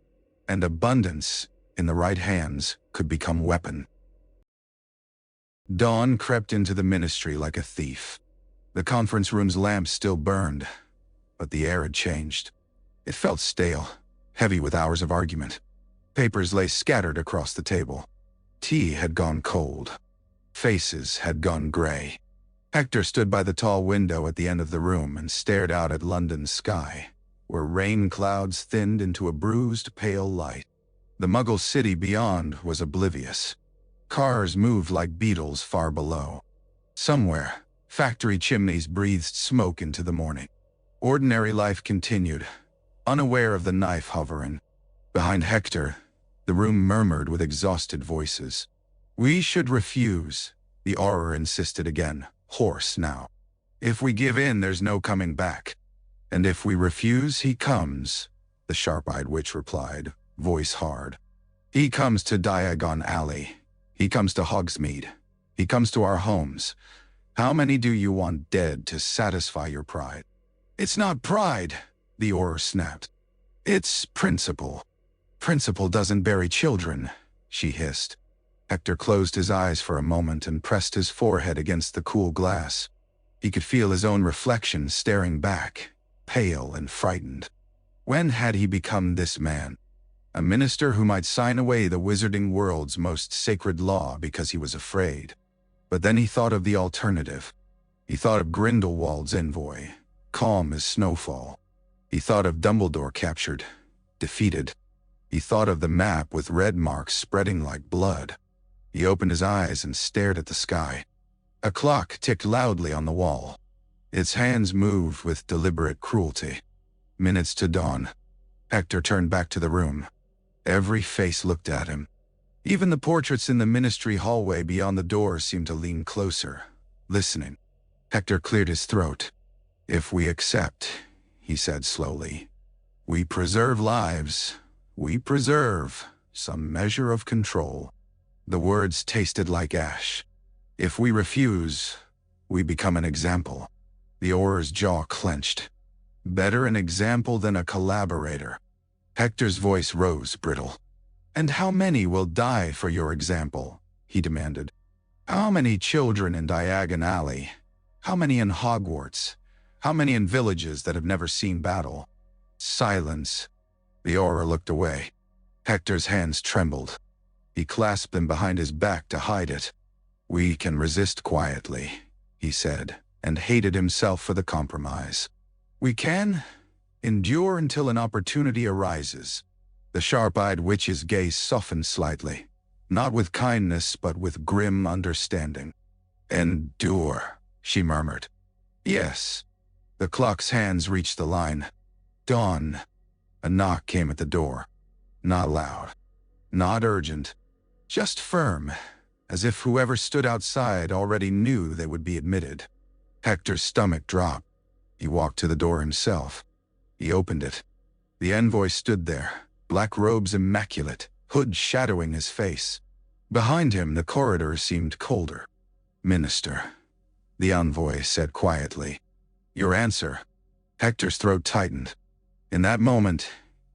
And abundance, in the right hands, could become weapon. Dawn crept into the ministry like a thief. The conference room's lamps still burned, but the air had changed. It felt stale, heavy with hours of argument. Papers lay scattered across the table. Tea had gone cold. Faces had gone gray. Hector stood by the tall window at the end of the room and stared out at London's sky, where rain clouds thinned into a bruised, pale light. The Muggle city beyond was oblivious. Cars moved like beetles far below. Somewhere, factory chimneys breathed smoke into the morning. Ordinary life continued, unaware of the knife hovering. Behind Hector, the room murmured with exhausted voices. "We should refuse," the Auror insisted again, hoarse now. "If we give in, there's no coming back." "And if we refuse, he comes," the sharp-eyed witch replied, voice hard. "He comes to Diagon Alley. He comes to Hogsmeade. He comes to our homes. How many do you want dead to satisfy your pride?" "It's not pride," the Auror snapped. "It's principle." "Principle doesn't bury children," she hissed. Hector closed his eyes for a moment and pressed his forehead against the cool glass. He could feel his own reflection staring back, pale and frightened. When had he become this man? A minister who might sign away the wizarding world's most sacred law because he was afraid. But then he thought of the alternative. He thought of Grindelwald's envoy, calm as snowfall. He thought of Dumbledore captured, defeated. He thought of the map with red marks spreading like blood. He opened his eyes and stared at the sky. A clock ticked loudly on the wall. Its hands moved with deliberate cruelty. Minutes to dawn. Hector turned back to the room. Every face looked at him. Even the portraits in the ministry hallway beyond the door seemed to lean closer, listening. Hector cleared his throat. "If we accept," he said slowly, "we preserve lives. We preserve some measure of control." The words tasted like ash. "If we refuse, we become an example." The Auror's jaw clenched. "Better an example than a collaborator." Hector's voice rose, brittle. "And how many will die for your example?" he demanded. "How many children in Diagon Alley? How many in Hogwarts? How many in villages that have never seen battle?" Silence. The Auror looked away. Hector's hands trembled. He clasped them behind his back to hide it. "We can resist quietly," he said, and hated himself for the compromise. "We can endure until an opportunity arises." The sharp-eyed witch's gaze softened slightly, not with kindness but with grim understanding. "Endure," she murmured. "Yes." The clock's hands reached the line. Dawn. A knock came at the door. Not loud, not urgent, just firm, as if whoever stood outside already knew they would be admitted. Hector's stomach dropped. He walked to the door himself. He opened it. The envoy stood there, black robes immaculate, hood shadowing his face. Behind him, the corridor seemed colder. "Minister," the envoy said quietly. "Your answer." Hector's throat tightened. In that moment,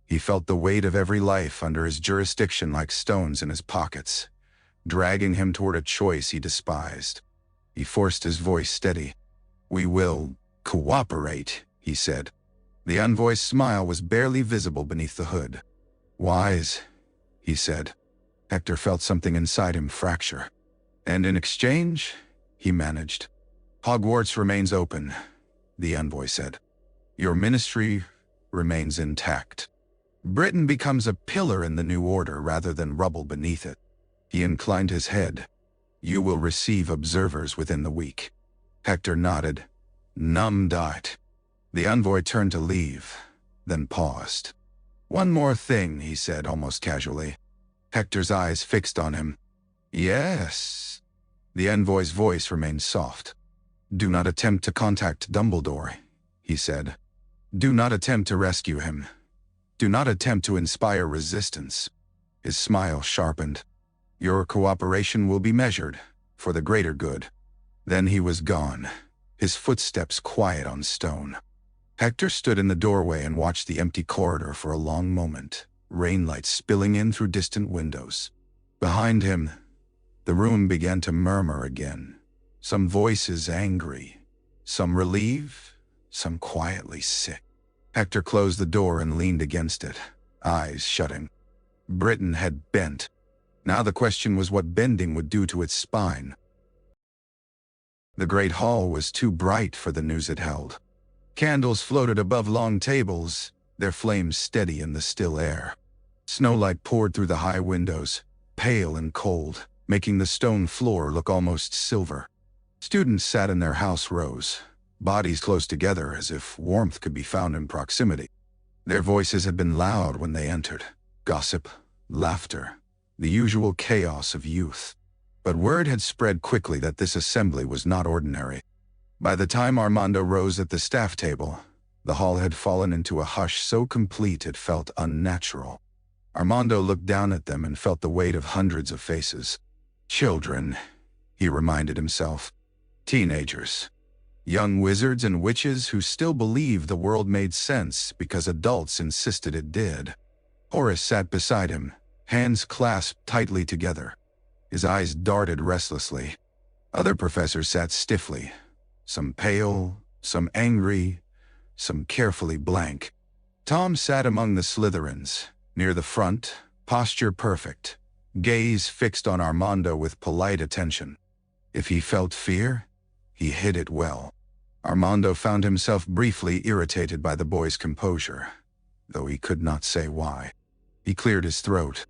he felt the weight of every life under his jurisdiction like stones in his pockets, dragging him toward a choice he despised. He forced his voice steady. "We will cooperate," he said. The envoy's smile was barely visible beneath the hood. "Wise," he said. Hector felt something inside him fracture. "And in exchange," he managed. "Hogwarts remains open," the envoy said. "Your ministry remains intact. Britain becomes a pillar in the new order rather than rubble beneath it." He inclined his head. "You will receive observers within the week." Hector nodded, numbed-eyed. The envoy turned to leave, then paused. "One more thing," he said almost casually. Hector's eyes fixed on him. "Yes." The envoy's voice remained soft. "Do not attempt to contact Dumbledore," he said. "Do not attempt to rescue him. Do not attempt to inspire resistance." His smile sharpened. "Your cooperation will be measured, for the greater good." Then he was gone, his footsteps quiet on stone. Hector stood in the doorway and watched the empty corridor for a long moment, rainlight spilling in through distant windows. Behind him, the room began to murmur again. Some voices angry, some relieved, some quietly sick. Hector closed the door and leaned against it, eyes shutting. Britain had bent. Now the question was what bending would do to its spine. The great hall was too bright for the news it held. Candles floated above long tables, their flames steady in the still air. Snowlight poured through the high windows, pale and cold, making the stone floor look almost silver. Students sat in their house rows, bodies close together as if warmth could be found in proximity. Their voices had been loud when they entered. Gossip, laughter, the usual chaos of youth. But word had spread quickly that this assembly was not ordinary. By the time Armando rose at the staff table, the hall had fallen into a hush so complete it felt unnatural. Armando looked down at them and felt the weight of hundreds of faces. Children, he reminded himself. Teenagers. Young wizards and witches who still believed the world made sense because adults insisted it did. Horace sat beside him, hands clasped tightly together. His eyes darted restlessly. Other professors sat stiffly, some pale, some angry, some carefully blank. Tom sat among the Slytherins, near the front, posture perfect, gaze fixed on Armando with polite attention. If he felt fear, he hid it well. Armando found himself briefly irritated by the boy's composure, though he could not say why. He cleared his throat.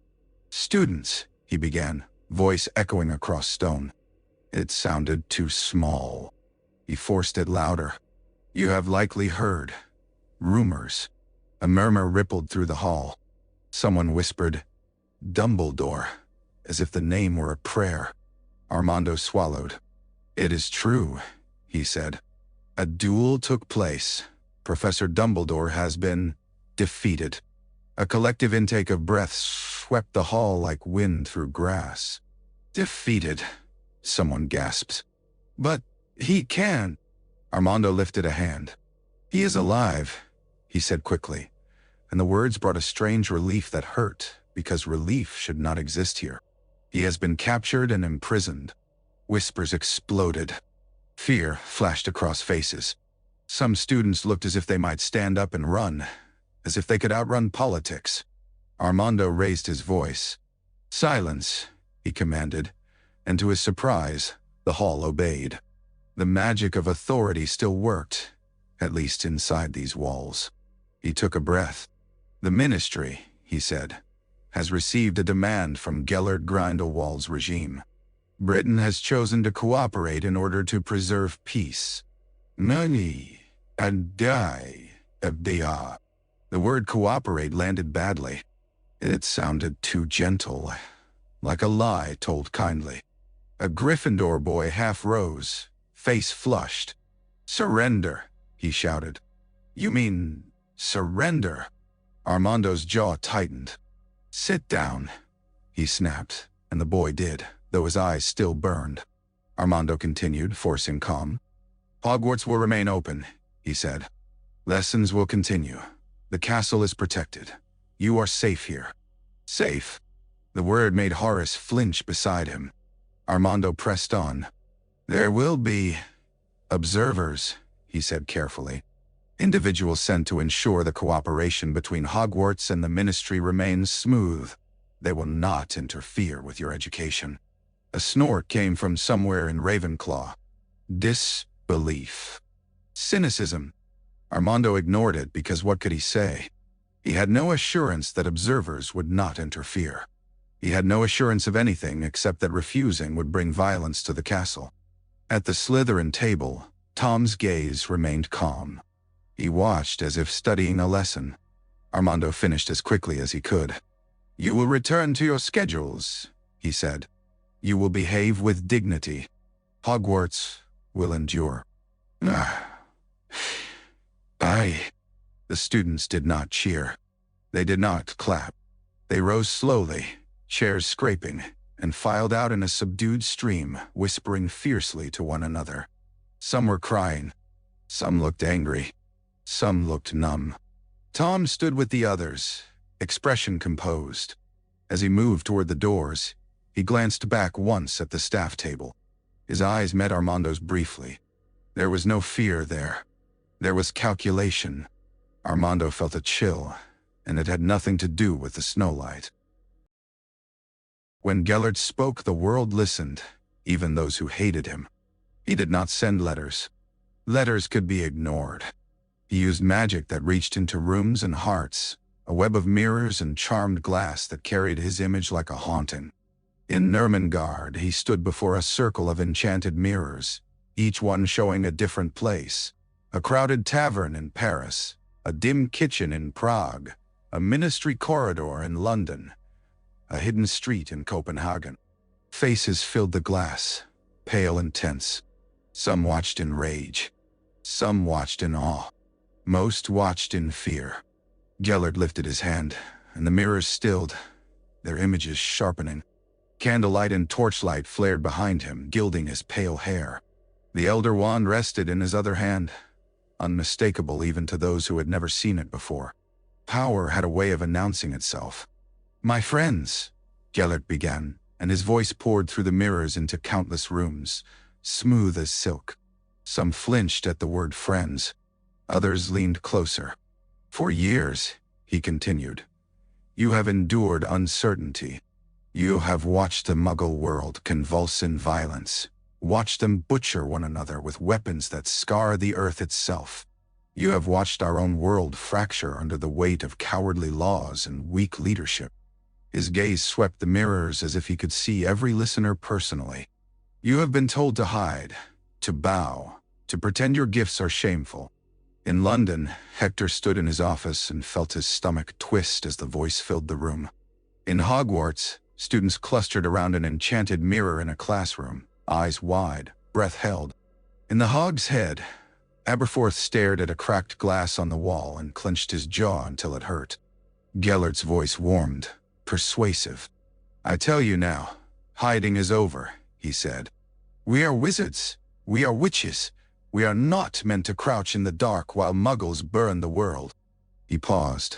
"Students," he began, voice echoing across stone. It sounded too small. He forced it louder. "You have likely heard rumors." A murmur rippled through the hall. Someone whispered, "Dumbledore," as if the name were a prayer. Armando swallowed. "It is true," he said. "A duel took place. Professor Dumbledore has been defeated." A collective intake of breath swept the hall like wind through grass. "Defeated," someone gasped. "But he can." Armando lifted a hand. "He is alive," he said quickly, and the words brought a strange relief that hurt, because relief should not exist here. "He has been captured and imprisoned." Whispers exploded. Fear flashed across faces. Some students looked as if they might stand up and run, as if they could outrun politics. Armando raised his voice. "Silence," he commanded, and to his surprise, the hall obeyed. The magic of authority still worked, at least inside these walls. He took a breath. "The Ministry," he said, "has received a demand from Gellert Grindelwald's regime. Britain has chosen to cooperate in order to preserve peace. Money and die of dia." The word cooperate landed badly. It sounded too gentle, like a lie told kindly. A Gryffindor boy half rose, face flushed. "Surrender," he shouted. "You mean surrender?" Armando's jaw tightened. "Sit down," he snapped, and the boy did, though his eyes still burned. Armando continued, forcing calm. "Hogwarts will remain open," he said. "Lessons will continue. The castle is protected. You are safe here." Safe. The word made Horace flinch beside him. Armando pressed on. "There will be observers," he said carefully. "Individuals sent to ensure the cooperation between Hogwarts and the Ministry remains smooth. They will not interfere with your education." A snort came from somewhere in Ravenclaw. Disbelief. Cynicism. Armando ignored it because what could he say? He had no assurance that observers would not interfere. He had no assurance of anything except that refusing would bring violence to the castle. At the Slytherin table, Tom's gaze remained calm. He watched as if studying a lesson. Armando finished as quickly as he could. "You will return to your schedules," he said. "You will behave with dignity. Hogwarts will endure." "Aye." The students did not cheer. They did not clap. They rose slowly, chairs scraping, and filed out in a subdued stream, whispering fiercely to one another. Some were crying. Some looked angry. Some looked numb. Tom stood with the others, expression composed. As he moved toward the doors, he glanced back once at the staff table. His eyes met Armando's briefly. There was no fear there. There was calculation. Armando felt a chill, and it had nothing to do with the snowlight. When Gellert spoke, the world listened, even those who hated him. He did not send letters. Letters could be ignored. He used magic that reached into rooms and hearts, a web of mirrors and charmed glass that carried his image like a haunting. In Nurmengard, he stood before a circle of enchanted mirrors, each one showing a different place. A crowded tavern in Paris, A dim kitchen in Prague, a ministry corridor in London, a hidden street in Copenhagen. Faces filled the glass, pale and tense. Some watched in rage. Some watched in awe. Most watched in fear. Gellert lifted his hand, and the mirrors stilled, their images sharpening. Candlelight and torchlight flared behind him, gilding his pale hair. The elder wand rested in his other hand, unmistakable even to those who had never seen it before. Power had a way of announcing itself. "My friends," Gellert began, and his voice poured through the mirrors into countless rooms, smooth as silk. Some flinched at the word friends. Others leaned closer. "For years," he continued, "you have endured uncertainty. You have watched the Muggle world convulse in violence, watched them butcher one another with weapons that scar the earth itself. You have watched our own world fracture under the weight of cowardly laws and weak leadership." His gaze swept the mirrors as if he could see every listener personally. "You have been told to hide, to bow, to pretend your gifts are shameful." In London, Hector stood in his office and felt his stomach twist as the voice filled the room. In Hogwarts, students clustered around an enchanted mirror in a classroom, eyes wide, breath held. In the Hog's Head, Aberforth stared at a cracked glass on the wall and clenched his jaw until it hurt. Gellert's voice warmed, persuasive. "I tell you now, hiding is over," he said. "We are wizards. We are witches. We are not meant to crouch in the dark while Muggles burn the world." He paused,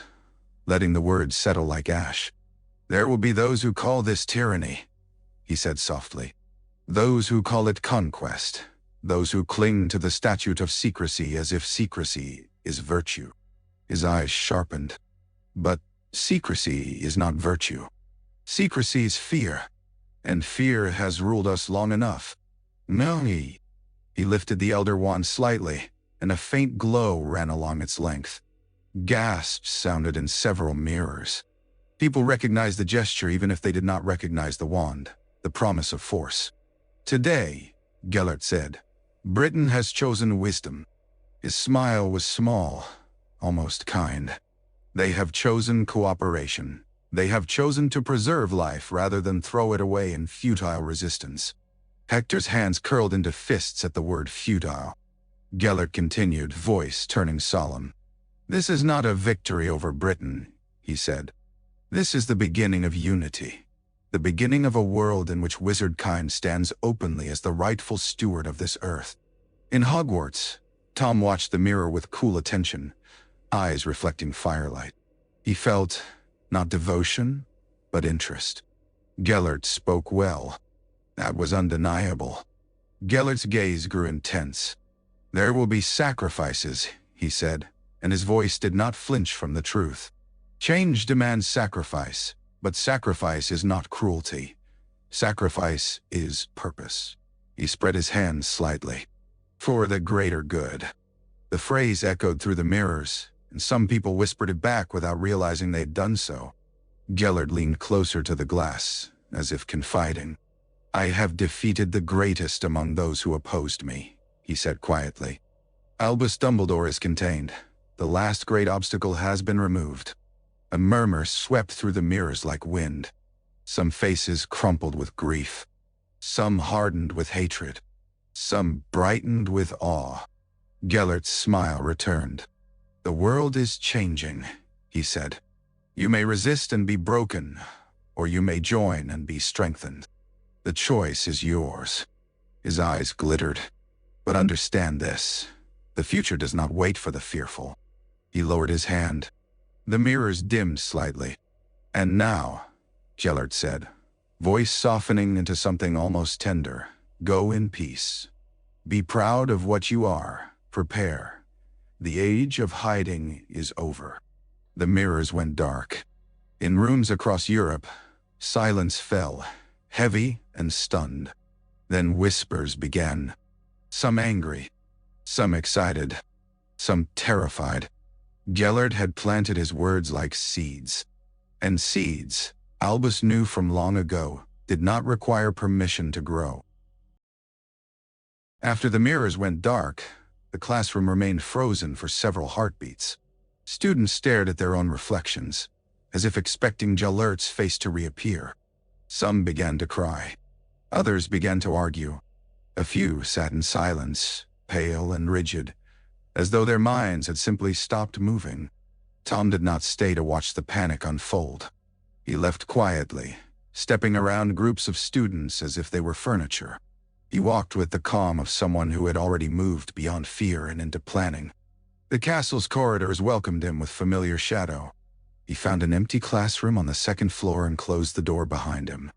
letting the words settle like ash. "There will be those who call this tyranny," he said softly. "Those who call it conquest. Those who cling to the Statute of Secrecy as if secrecy is virtue." His eyes sharpened. "But secrecy is not virtue. Secrecy is fear, and fear has ruled us long enough." "No." He lifted the Elder Wand slightly, and a faint glow ran along its length. Gasps sounded in several mirrors. People recognized the gesture even if they did not recognize the wand, the promise of force. "Today," Gellert said, "Britain has chosen wisdom." His smile was small, almost kind. "They have chosen cooperation. They have chosen to preserve life rather than throw it away in futile resistance." Hector's hands curled into fists at the word futile. Gellert continued, voice turning solemn. "This is not a victory over Britain," he said. "This is the beginning of unity. The beginning of a world in which wizardkind stands openly as the rightful steward of this earth." In Hogwarts, Tom watched the mirror with cool attention, eyes reflecting firelight. He felt, not devotion, but interest. Gellert spoke well. That was undeniable. Gellert's gaze grew intense. "There will be sacrifices," he said, and his voice did not flinch from the truth. "Change demands sacrifice, but sacrifice is not cruelty. Sacrifice is purpose." He spread his hands slightly. "For the greater good." The phrase echoed through the mirrors, and some people whispered it back without realizing they had done so. Gellert leaned closer to the glass, as if confiding. "I have defeated the greatest among those who opposed me," he said quietly. "Albus Dumbledore is contained. The last great obstacle has been removed." A murmur swept through the mirrors like wind. Some faces crumpled with grief. Some hardened with hatred. Some brightened with awe. Gellert's smile returned. "The world is changing," he said. "You may resist and be broken, or you may join and be strengthened. The choice is yours." His eyes glittered. "But understand this. The future does not wait for the fearful." He lowered his hand. The mirrors dimmed slightly. "And now," Gellert said, voice softening into something almost tender, "go in peace. Be proud of what you are. Prepare. The age of hiding is over." The mirrors went dark. In rooms across Europe, silence fell, heavy and stunned. Then whispers began. Some angry, some excited, some terrified. Gellert had planted his words like seeds. And seeds, Albus knew from long ago, did not require permission to grow. After the mirrors went dark, the classroom remained frozen for several heartbeats. Students stared at their own reflections, as if expecting Gellert's face to reappear. Some began to cry. Others began to argue. A few sat in silence, pale and rigid, as though their minds had simply stopped moving. Tom did not stay to watch the panic unfold. He left quietly, stepping around groups of students as if they were furniture. He walked with the calm of someone who had already moved beyond fear and into planning. The castle's corridors welcomed him with familiar shadow. He found an empty classroom on the second floor and closed the door behind him.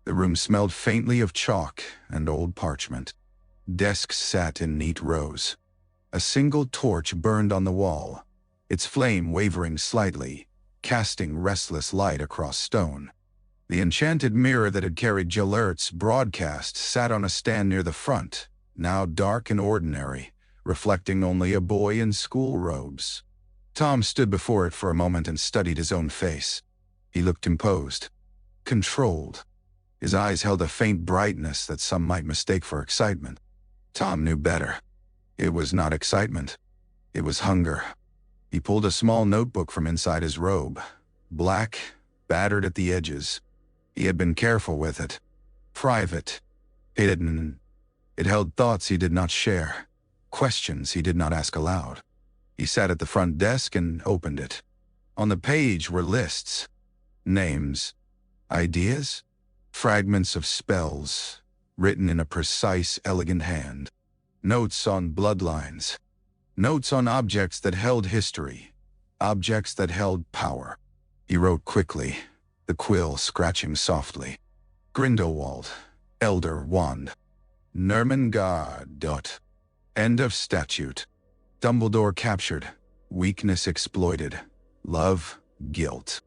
The room smelled faintly of chalk and old parchment. Desks sat in neat rows. A single torch burned on the wall, its flame wavering slightly, casting restless light across stone. The enchanted mirror that had carried Gellert's broadcast sat on a stand near the front, now dark and ordinary, reflecting only a boy in school robes. Tom stood before it for a moment and studied his own face. He looked imposed, controlled. His eyes held a faint brightness that some might mistake for excitement. Tom knew better. It was not excitement. It was hunger. He pulled a small notebook from inside his robe, black, battered at the edges. He had been careful with it. Private. Hidden. It held thoughts he did not share, questions he did not ask aloud. He sat at the front desk and opened it. On the page were lists, names, ideas, fragments of spells, written in a precise, elegant hand. Notes on bloodlines. Notes on objects that held history. Objects that held power. He wrote quickly, the quill scratching softly. Grindelwald. Elder Wand. Nurmengard. End of statute. Dumbledore captured. Weakness exploited. Love, guilt.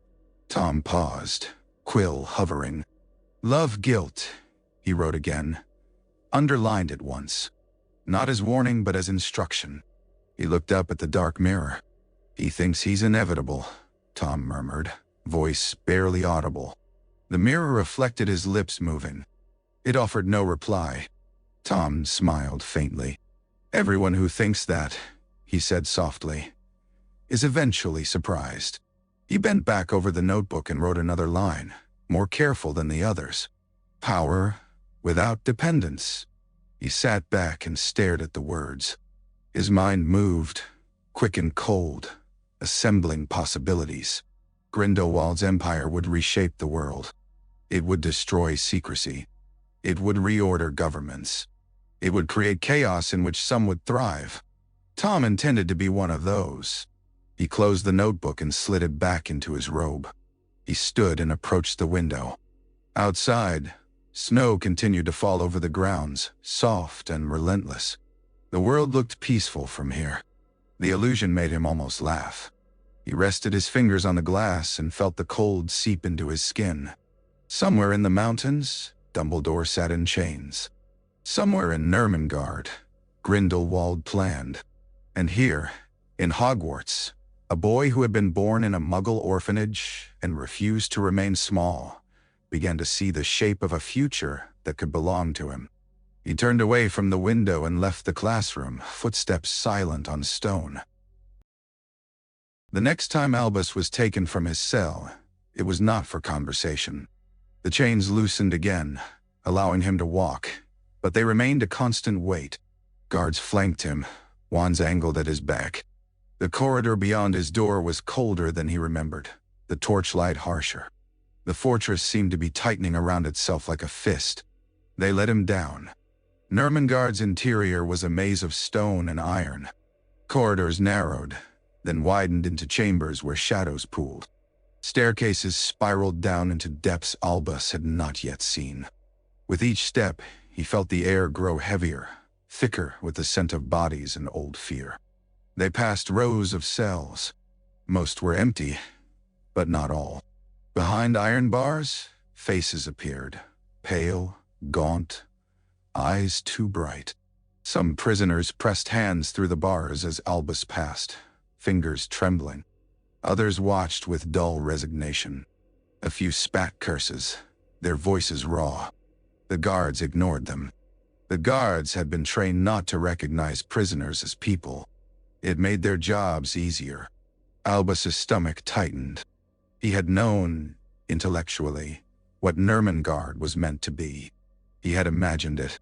Tom paused, quill hovering. Love, guilt, he wrote again. Underlined it once. Not as warning, but as instruction. He looked up at the dark mirror. He thinks he's inevitable, Tom murmured, voice barely audible. The mirror reflected his lips moving. It offered no reply. Tom smiled faintly. Everyone who thinks that, he said softly, is eventually surprised. He bent back over the notebook and wrote another line, more careful than the others. Power without dependence. He sat back and stared at the words. His mind moved, quick and cold, assembling possibilities. Grindelwald's empire would reshape the world. It would destroy secrecy. It would reorder governments. It would create chaos in which some would thrive. Tom intended to be one of those. He closed the notebook and slid it back into his robe. He stood and approached the window. Outside, snow continued to fall over the grounds, soft and relentless. The world looked peaceful from here. The illusion made him almost laugh. He rested his fingers on the glass and felt the cold seep into his skin. Somewhere in the mountains, Dumbledore sat in chains. Somewhere in Nurmengard, Grindelwald planned. And here, in Hogwarts, a boy who had been born in a Muggle orphanage and refused to remain small began to see the shape of a future that could belong to him. He turned away from the window and left the classroom, footsteps silent on stone. The next time Albus was taken from his cell, it was not for conversation. The chains loosened again, allowing him to walk, but they remained a constant weight. Guards flanked him, wands angled at his back. The corridor beyond his door was colder than he remembered, the torchlight harsher. The fortress seemed to be tightening around itself like a fist. They let him down. Nurmengard's interior was a maze of stone and iron. Corridors narrowed, then widened into chambers where shadows pooled. Staircases spiraled down into depths Albus had not yet seen. With each step, he felt the air grow heavier, thicker with the scent of bodies and old fear. They passed rows of cells. Most were empty, but not all. Behind iron bars, faces appeared, pale, gaunt, eyes too bright. Some prisoners pressed hands through the bars as Albus passed, fingers trembling. Others watched with dull resignation. A few spat curses, their voices raw. The guards ignored them. The guards had been trained not to recognize prisoners as people. It made their jobs easier. Albus's stomach tightened. He had known, intellectually, what Nurmengard was meant to be. He had imagined it.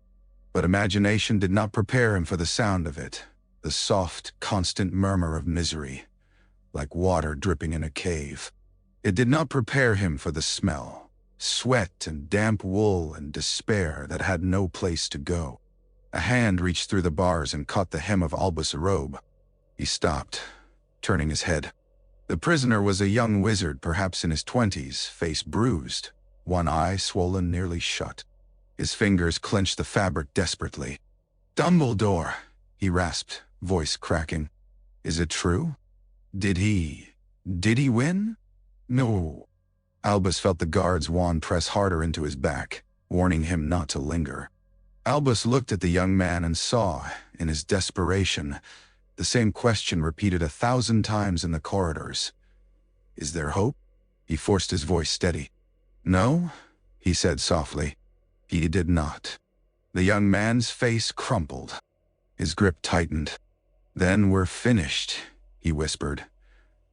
But imagination did not prepare him for the sound of it, the soft, constant murmur of misery, like water dripping in a cave. It did not prepare him for the smell, sweat and damp wool and despair that had no place to go. A hand reached through the bars and caught the hem of Albus' robe. He stopped, turning his head. The prisoner was a young wizard, perhaps in his 20s, face bruised, one eye swollen nearly shut. His fingers clenched the fabric desperately. "Dumbledore," he rasped, voice cracking. "Is it true? Did he win?" "No." Albus felt the guard's wand press harder into his back, warning him not to linger. Albus looked at the young man and saw, in his desperation, the same question repeated 1,000 times in the corridors. "Is there hope?" He forced his voice steady. "No," he said softly. He did not. The young man's face crumpled. His grip tightened. "Then we're finished," he whispered,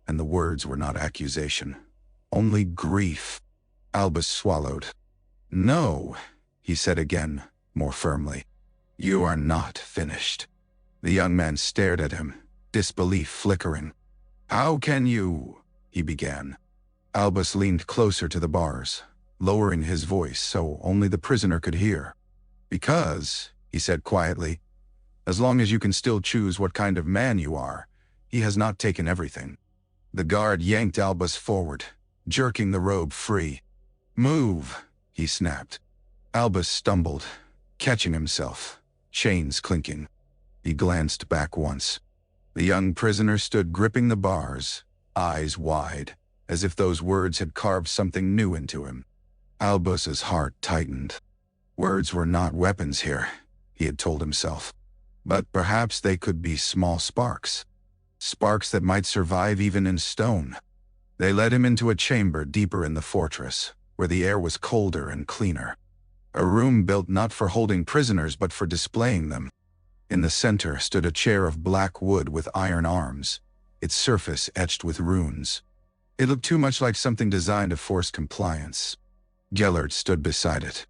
and the words were not accusation, only grief. Albus swallowed. "No," he said again, more firmly. "You are not finished." The young man stared at him, disbelief flickering. "How can you?" he began. Albus leaned closer to the bars, lowering his voice so only the prisoner could hear. "Because," he said quietly, "as long as you can still choose what kind of man you are, he has not taken everything." The guard yanked Albus forward, jerking the robe free. "Move," he snapped. Albus stumbled, catching himself, chains clinking. He glanced back once. The young prisoner stood gripping the bars, eyes wide, as if those words had carved something new into him. Albus's heart tightened. Words were not weapons here, he had told himself. But perhaps they could be small sparks. Sparks that might survive even in stone. They led him into a chamber deeper in the fortress, where the air was colder and cleaner. A room built not for holding prisoners but for displaying them. In the center stood a chair of black wood with iron arms, its surface etched with runes. It looked too much like something designed to force compliance. Gellert stood beside it.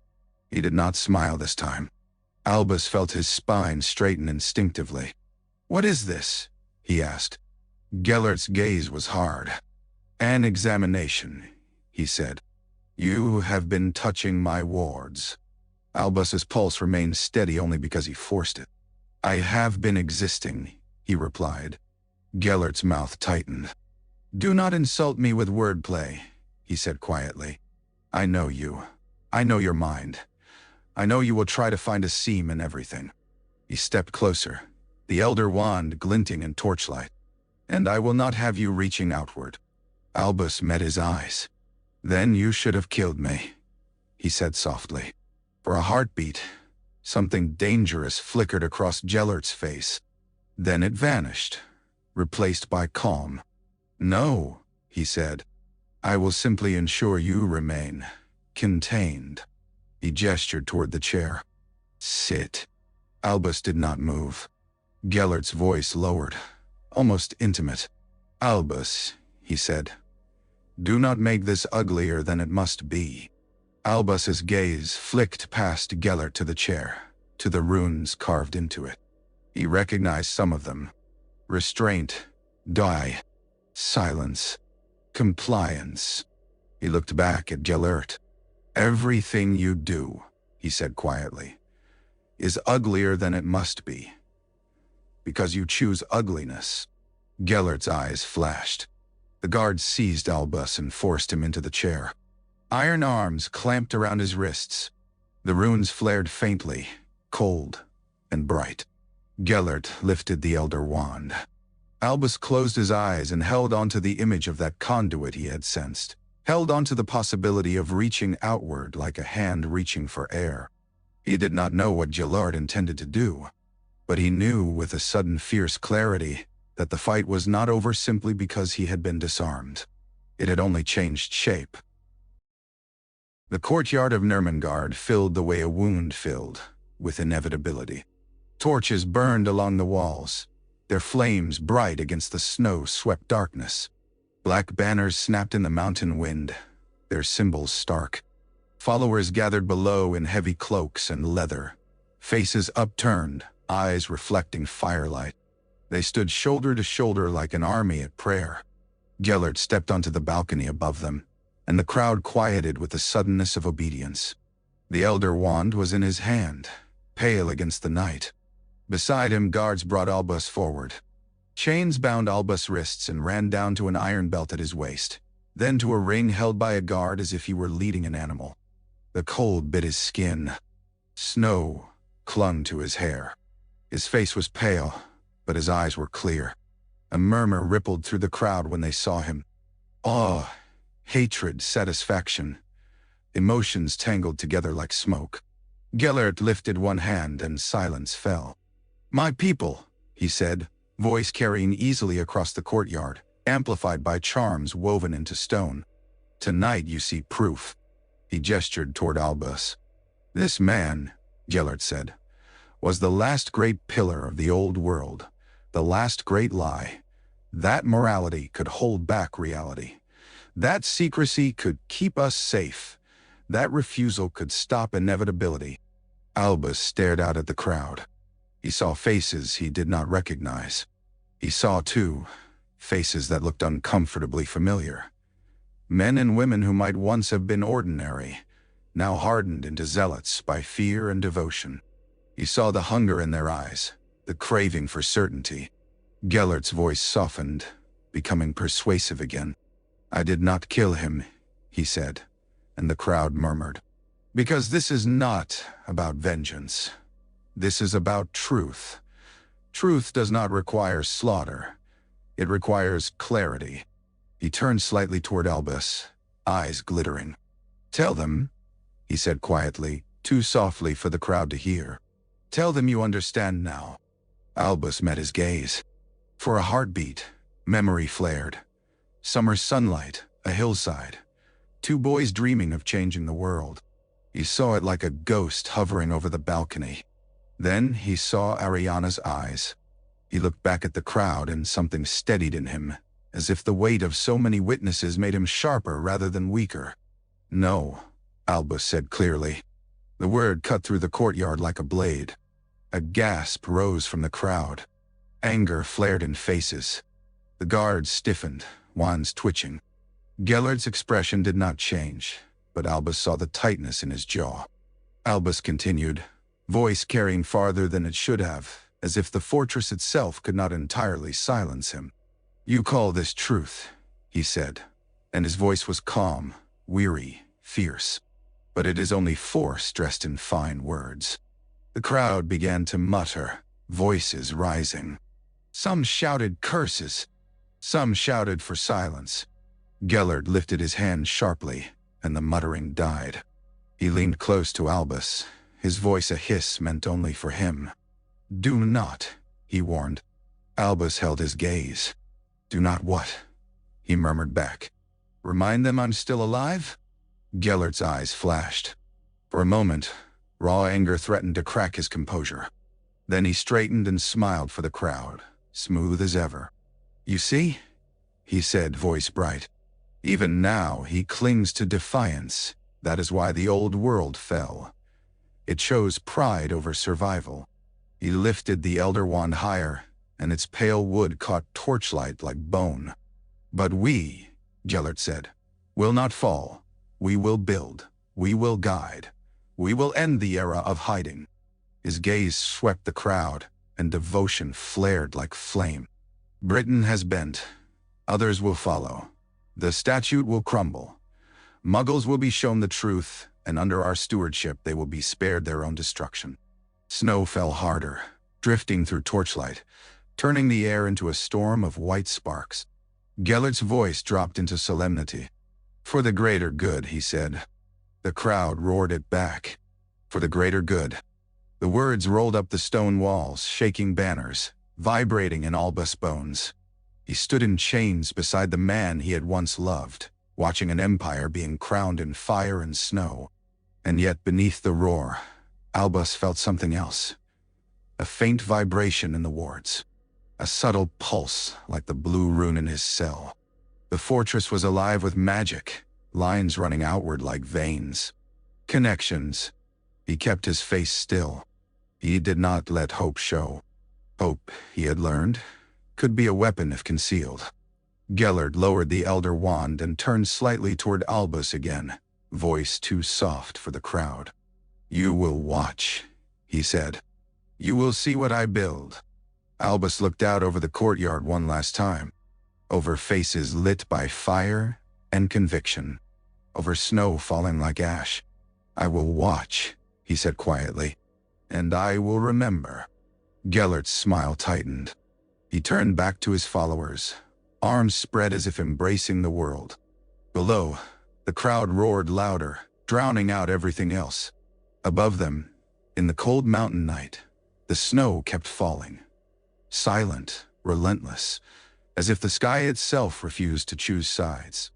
He did not smile this time. Albus felt his spine straighten instinctively. "What is this?" he asked. Gellert's gaze was hard. "An examination," he said. "You have been touching my wards." Albus's pulse remained steady only because he forced it. "I have been existing," he replied. Gellert's mouth tightened. "Do not insult me with wordplay," he said quietly. "I know you. I know your mind. I know you will try to find a seam in everything." He stepped closer, the elder wand glinting in torchlight. "And I will not have you reaching outward." Albus met his eyes. "Then you should have killed me," he said softly. For a heartbeat, something dangerous flickered across Gellert's face. Then it vanished, replaced by calm. "No," he said. "I will simply ensure you remain contained." He gestured toward the chair. "Sit." Albus did not move. Gellert's voice lowered, almost intimate. "Albus," he said, "do not make this uglier than it must be." Albus's gaze flicked past Gellert to the chair, to the runes carved into it. He recognized some of them. Restraint, die, silence, compliance. He looked back at Gellert. "Everything you do," he said quietly, "is uglier than it must be. Because you choose ugliness." Gellert's eyes flashed. The guard seized Albus and forced him into the chair. Iron arms clamped around his wrists. The runes flared faintly, cold and bright. Gellert lifted the elder wand. Albus closed his eyes and held onto the image of that conduit he had sensed, held onto the possibility of reaching outward like a hand reaching for air. He did not know what Gellert intended to do, but he knew with a sudden fierce clarity that the fight was not over simply because he had been disarmed. It had only changed shape. The courtyard of Nurmengard filled the way a wound filled, with inevitability. Torches burned along the walls, their flames bright against the snow-swept darkness. Black banners snapped in the mountain wind, their symbols stark. Followers gathered below in heavy cloaks and leather, faces upturned, eyes reflecting firelight. They stood shoulder to shoulder like an army at prayer. Gellert stepped onto the balcony above them, and the crowd quieted with the suddenness of obedience. The Elder Wand was in his hand, pale against the night. Beside him, guards brought Albus forward. Chains bound Albus' wrists and ran down to an iron belt at his waist, then to a ring held by a guard as if he were leading an animal. The cold bit his skin. Snow clung to his hair. His face was pale, but his eyes were clear. A murmur rippled through the crowd when they saw him. Awe, hatred, satisfaction. Emotions tangled together like smoke. Gellert lifted one hand and silence fell. "My people," he said, voice carrying easily across the courtyard, amplified by charms woven into stone. "Tonight you see proof." He gestured toward Albus. "This man," Gellert said, "was the last great pillar of the old world, the last great lie. That morality could hold back reality. That secrecy could keep us safe. That refusal could stop inevitability." Albus stared out at the crowd. He saw faces he did not recognize. He saw, too, faces that looked uncomfortably familiar. Men and women who might once have been ordinary, now hardened into zealots by fear and devotion. He saw the hunger in their eyes, the craving for certainty. Gellert's voice softened, becoming persuasive again. "I did not kill him," he said, and the crowd murmured. "Because this is not about vengeance. This is about truth. Truth does not require slaughter. It requires clarity." He turned slightly toward Albus, eyes glittering. "Tell them," he said quietly, too softly for the crowd to hear. "Tell them you understand now." Albus met his gaze. For a heartbeat, memory flared. Summer sunlight, a hillside. Two boys dreaming of changing the world. He saw it like a ghost hovering over the balcony. Then he saw Ariana's eyes. He looked back at the crowd and something steadied in him, as if the weight of so many witnesses made him sharper rather than weaker. "No," Albus said clearly. The word cut through the courtyard like a blade. A gasp rose from the crowd. Anger flared in faces. The guards stiffened, wands twitching. Gellert's expression did not change, but Albus saw the tightness in his jaw. Albus continued, voice carrying farther than it should have, as if the fortress itself could not entirely silence him. "You call this truth," he said, and his voice was calm, weary, fierce. "But it is only force dressed in fine words." The crowd began to mutter, voices rising. Some shouted curses. Some shouted for silence. Gellert lifted his hand sharply, and the muttering died. He leaned close to Albus, his voice a hiss meant only for him. "Do not," he warned. Albus held his gaze. "Do not what?" he murmured back. "Remind them I'm still alive?" Gellert's eyes flashed. For a moment, raw anger threatened to crack his composure. Then he straightened and smiled for the crowd, smooth as ever. "You see?" he said, voice bright. "Even now he clings to defiance. That is why the old world fell. It chose pride over survival." He lifted the Elder Wand higher, and its pale wood caught torchlight like bone. "But we," Gellert said, "will not fall. We will build. We will guide. We will end the era of hiding." His gaze swept the crowd, and devotion flared like flame. "Britain has bent. Others will follow. The statute will crumble. Muggles will be shown the truth, and under our stewardship they will be spared their own destruction." Snow fell harder, drifting through torchlight, turning the air into a storm of white sparks. Gellert's voice dropped into solemnity. "For the greater good," he said. The crowd roared it back. "For the greater good." The words rolled up the stone walls, shaking banners, vibrating in Albus' bones. He stood in chains beside the man he had once loved, watching an empire being crowned in fire and snow. And yet beneath the roar, Albus felt something else. A faint vibration in the wards. a subtle pulse like the blue rune in his cell. The fortress was alive with magic, lines running outward like veins. Connections. He kept his face still. He did not let hope show. Hope, he had learned, could be a weapon if concealed. Gellert lowered the elder wand and turned slightly toward Albus again, voice too soft for the crowd. "You will watch," he said. "You will see what I build." Albus looked out over the courtyard one last time, over faces lit by fire and conviction, over snow falling like ash. "I will watch," he said quietly, "and I will remember." Gellert's smile tightened. He turned back to his followers, arms spread as if embracing the world. Below, the crowd roared louder, drowning out everything else. Above them, in the cold mountain night, the snow kept falling. Silent, relentless, as if the sky itself refused to choose sides.